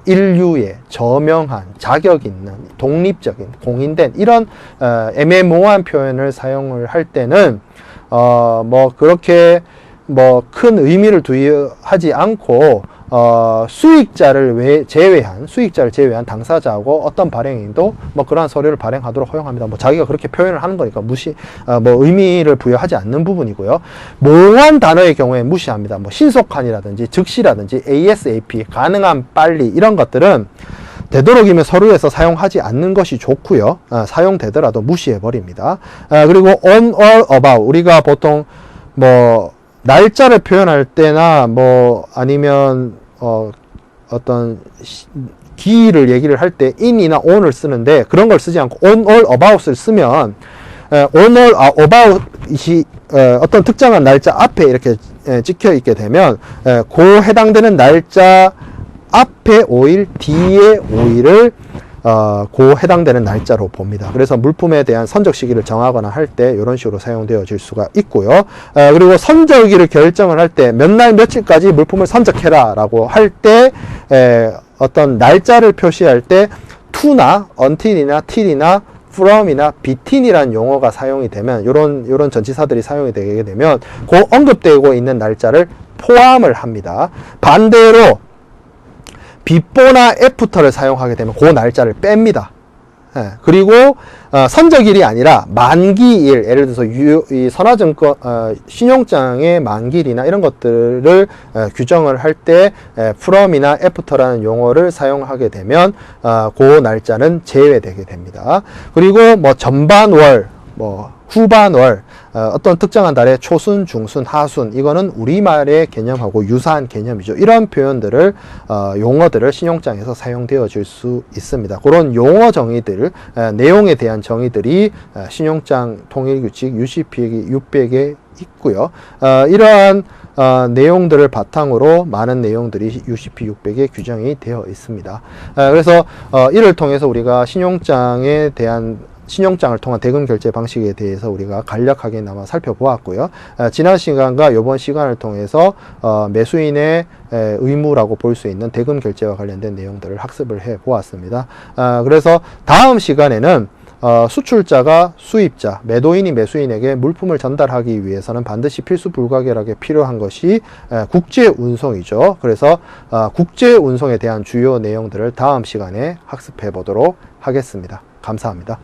인류의 저명한, 자격 있는, 독립적인, 공인된 이런 애매모호한 표현을 사용을 할 때는 그렇게 큰 의미를 두하지 않고 수익자를 제외한 당사자하고 어떤 발행인도 그러한 서류를 발행하도록 허용합니다. 자기가 그렇게 표현을 하는 거니까 의미를 부여하지 않는 부분이고요. 모호한 단어의 경우에 무시합니다. 신속한이라든지 즉시라든지 ASAP, 가능한 빨리, 이런 것들은 되도록이면 서류에서 사용하지 않는 것이 좋고요. 사용되더라도 무시해 버립니다. 그리고 on or about, 우리가 보통 날짜를 표현할 때나 뭐 아니면 어떤 기일을 얘기를 할 때 in이나 on을 쓰는데 그런 걸 쓰지 않고 on, all, about을 쓰면 on, all, about이 어떤 특정한 날짜 앞에 이렇게 찍혀 있게 되면 그 해당되는 날짜 앞에 5일, 뒤에 5일을 그 해당되는 날짜로 봅니다. 그래서 물품에 대한 선적 시기를 정하거나 할 때 이런 식으로 사용되어질 수가 있고요. 그리고 선적일을 결정을 할 때 몇 날 며칠까지 물품을 선적해라 라고 할 때 어떤 날짜를 표시할 때 to나 until이나 till이나 from이나 between이라는 용어가 사용이 되면 요런 전치사들이 사용이 되게 되면 그 언급되고 있는 날짜를 포함을 합니다. 반대로 before나 after를 사용하게 되면 그 날짜를 뺍니다. 그리고 선적일이 아니라 만기일, 예를 들어서 이 선화증권 신용장의 만기일이나 이런 것들을 규정을 할 때 from이나 after라는 용어를 사용하게 되면 그 날짜는 제외되게 됩니다. 그리고 뭐 전반월, 뭐 후반월, 어떤 특정한 달의 초순, 중순, 하순, 이거는 우리말의 개념하고 유사한 개념이죠. 이런 표현들을 용어들을 신용장에서 사용되어질 수 있습니다. 그런 용어 정의들, 내용에 대한 정의들이 신용장 통일규칙 UCP 600에 있고요. 이러한 내용들을 바탕으로 많은 내용들이 UCP 600에 규정이 되어 있습니다. 그래서 이를 통해서 우리가 신용장을 통한 대금 결제 방식에 대해서 우리가 간략하게나마 살펴보았고요. 지난 시간과 이번 시간을 통해서 매수인의 의무라고 볼 수 있는 대금 결제와 관련된 내용들을 학습을 해 보았습니다. 그래서 다음 시간에는 수출자가 수입자, 매도인이 매수인에게 물품을 전달하기 위해서는 반드시 필수 불가결하게 필요한 것이 국제 운송이죠. 그래서 국제 운송에 대한 주요 내용들을 다음 시간에 학습해 보도록 하겠습니다. 감사합니다.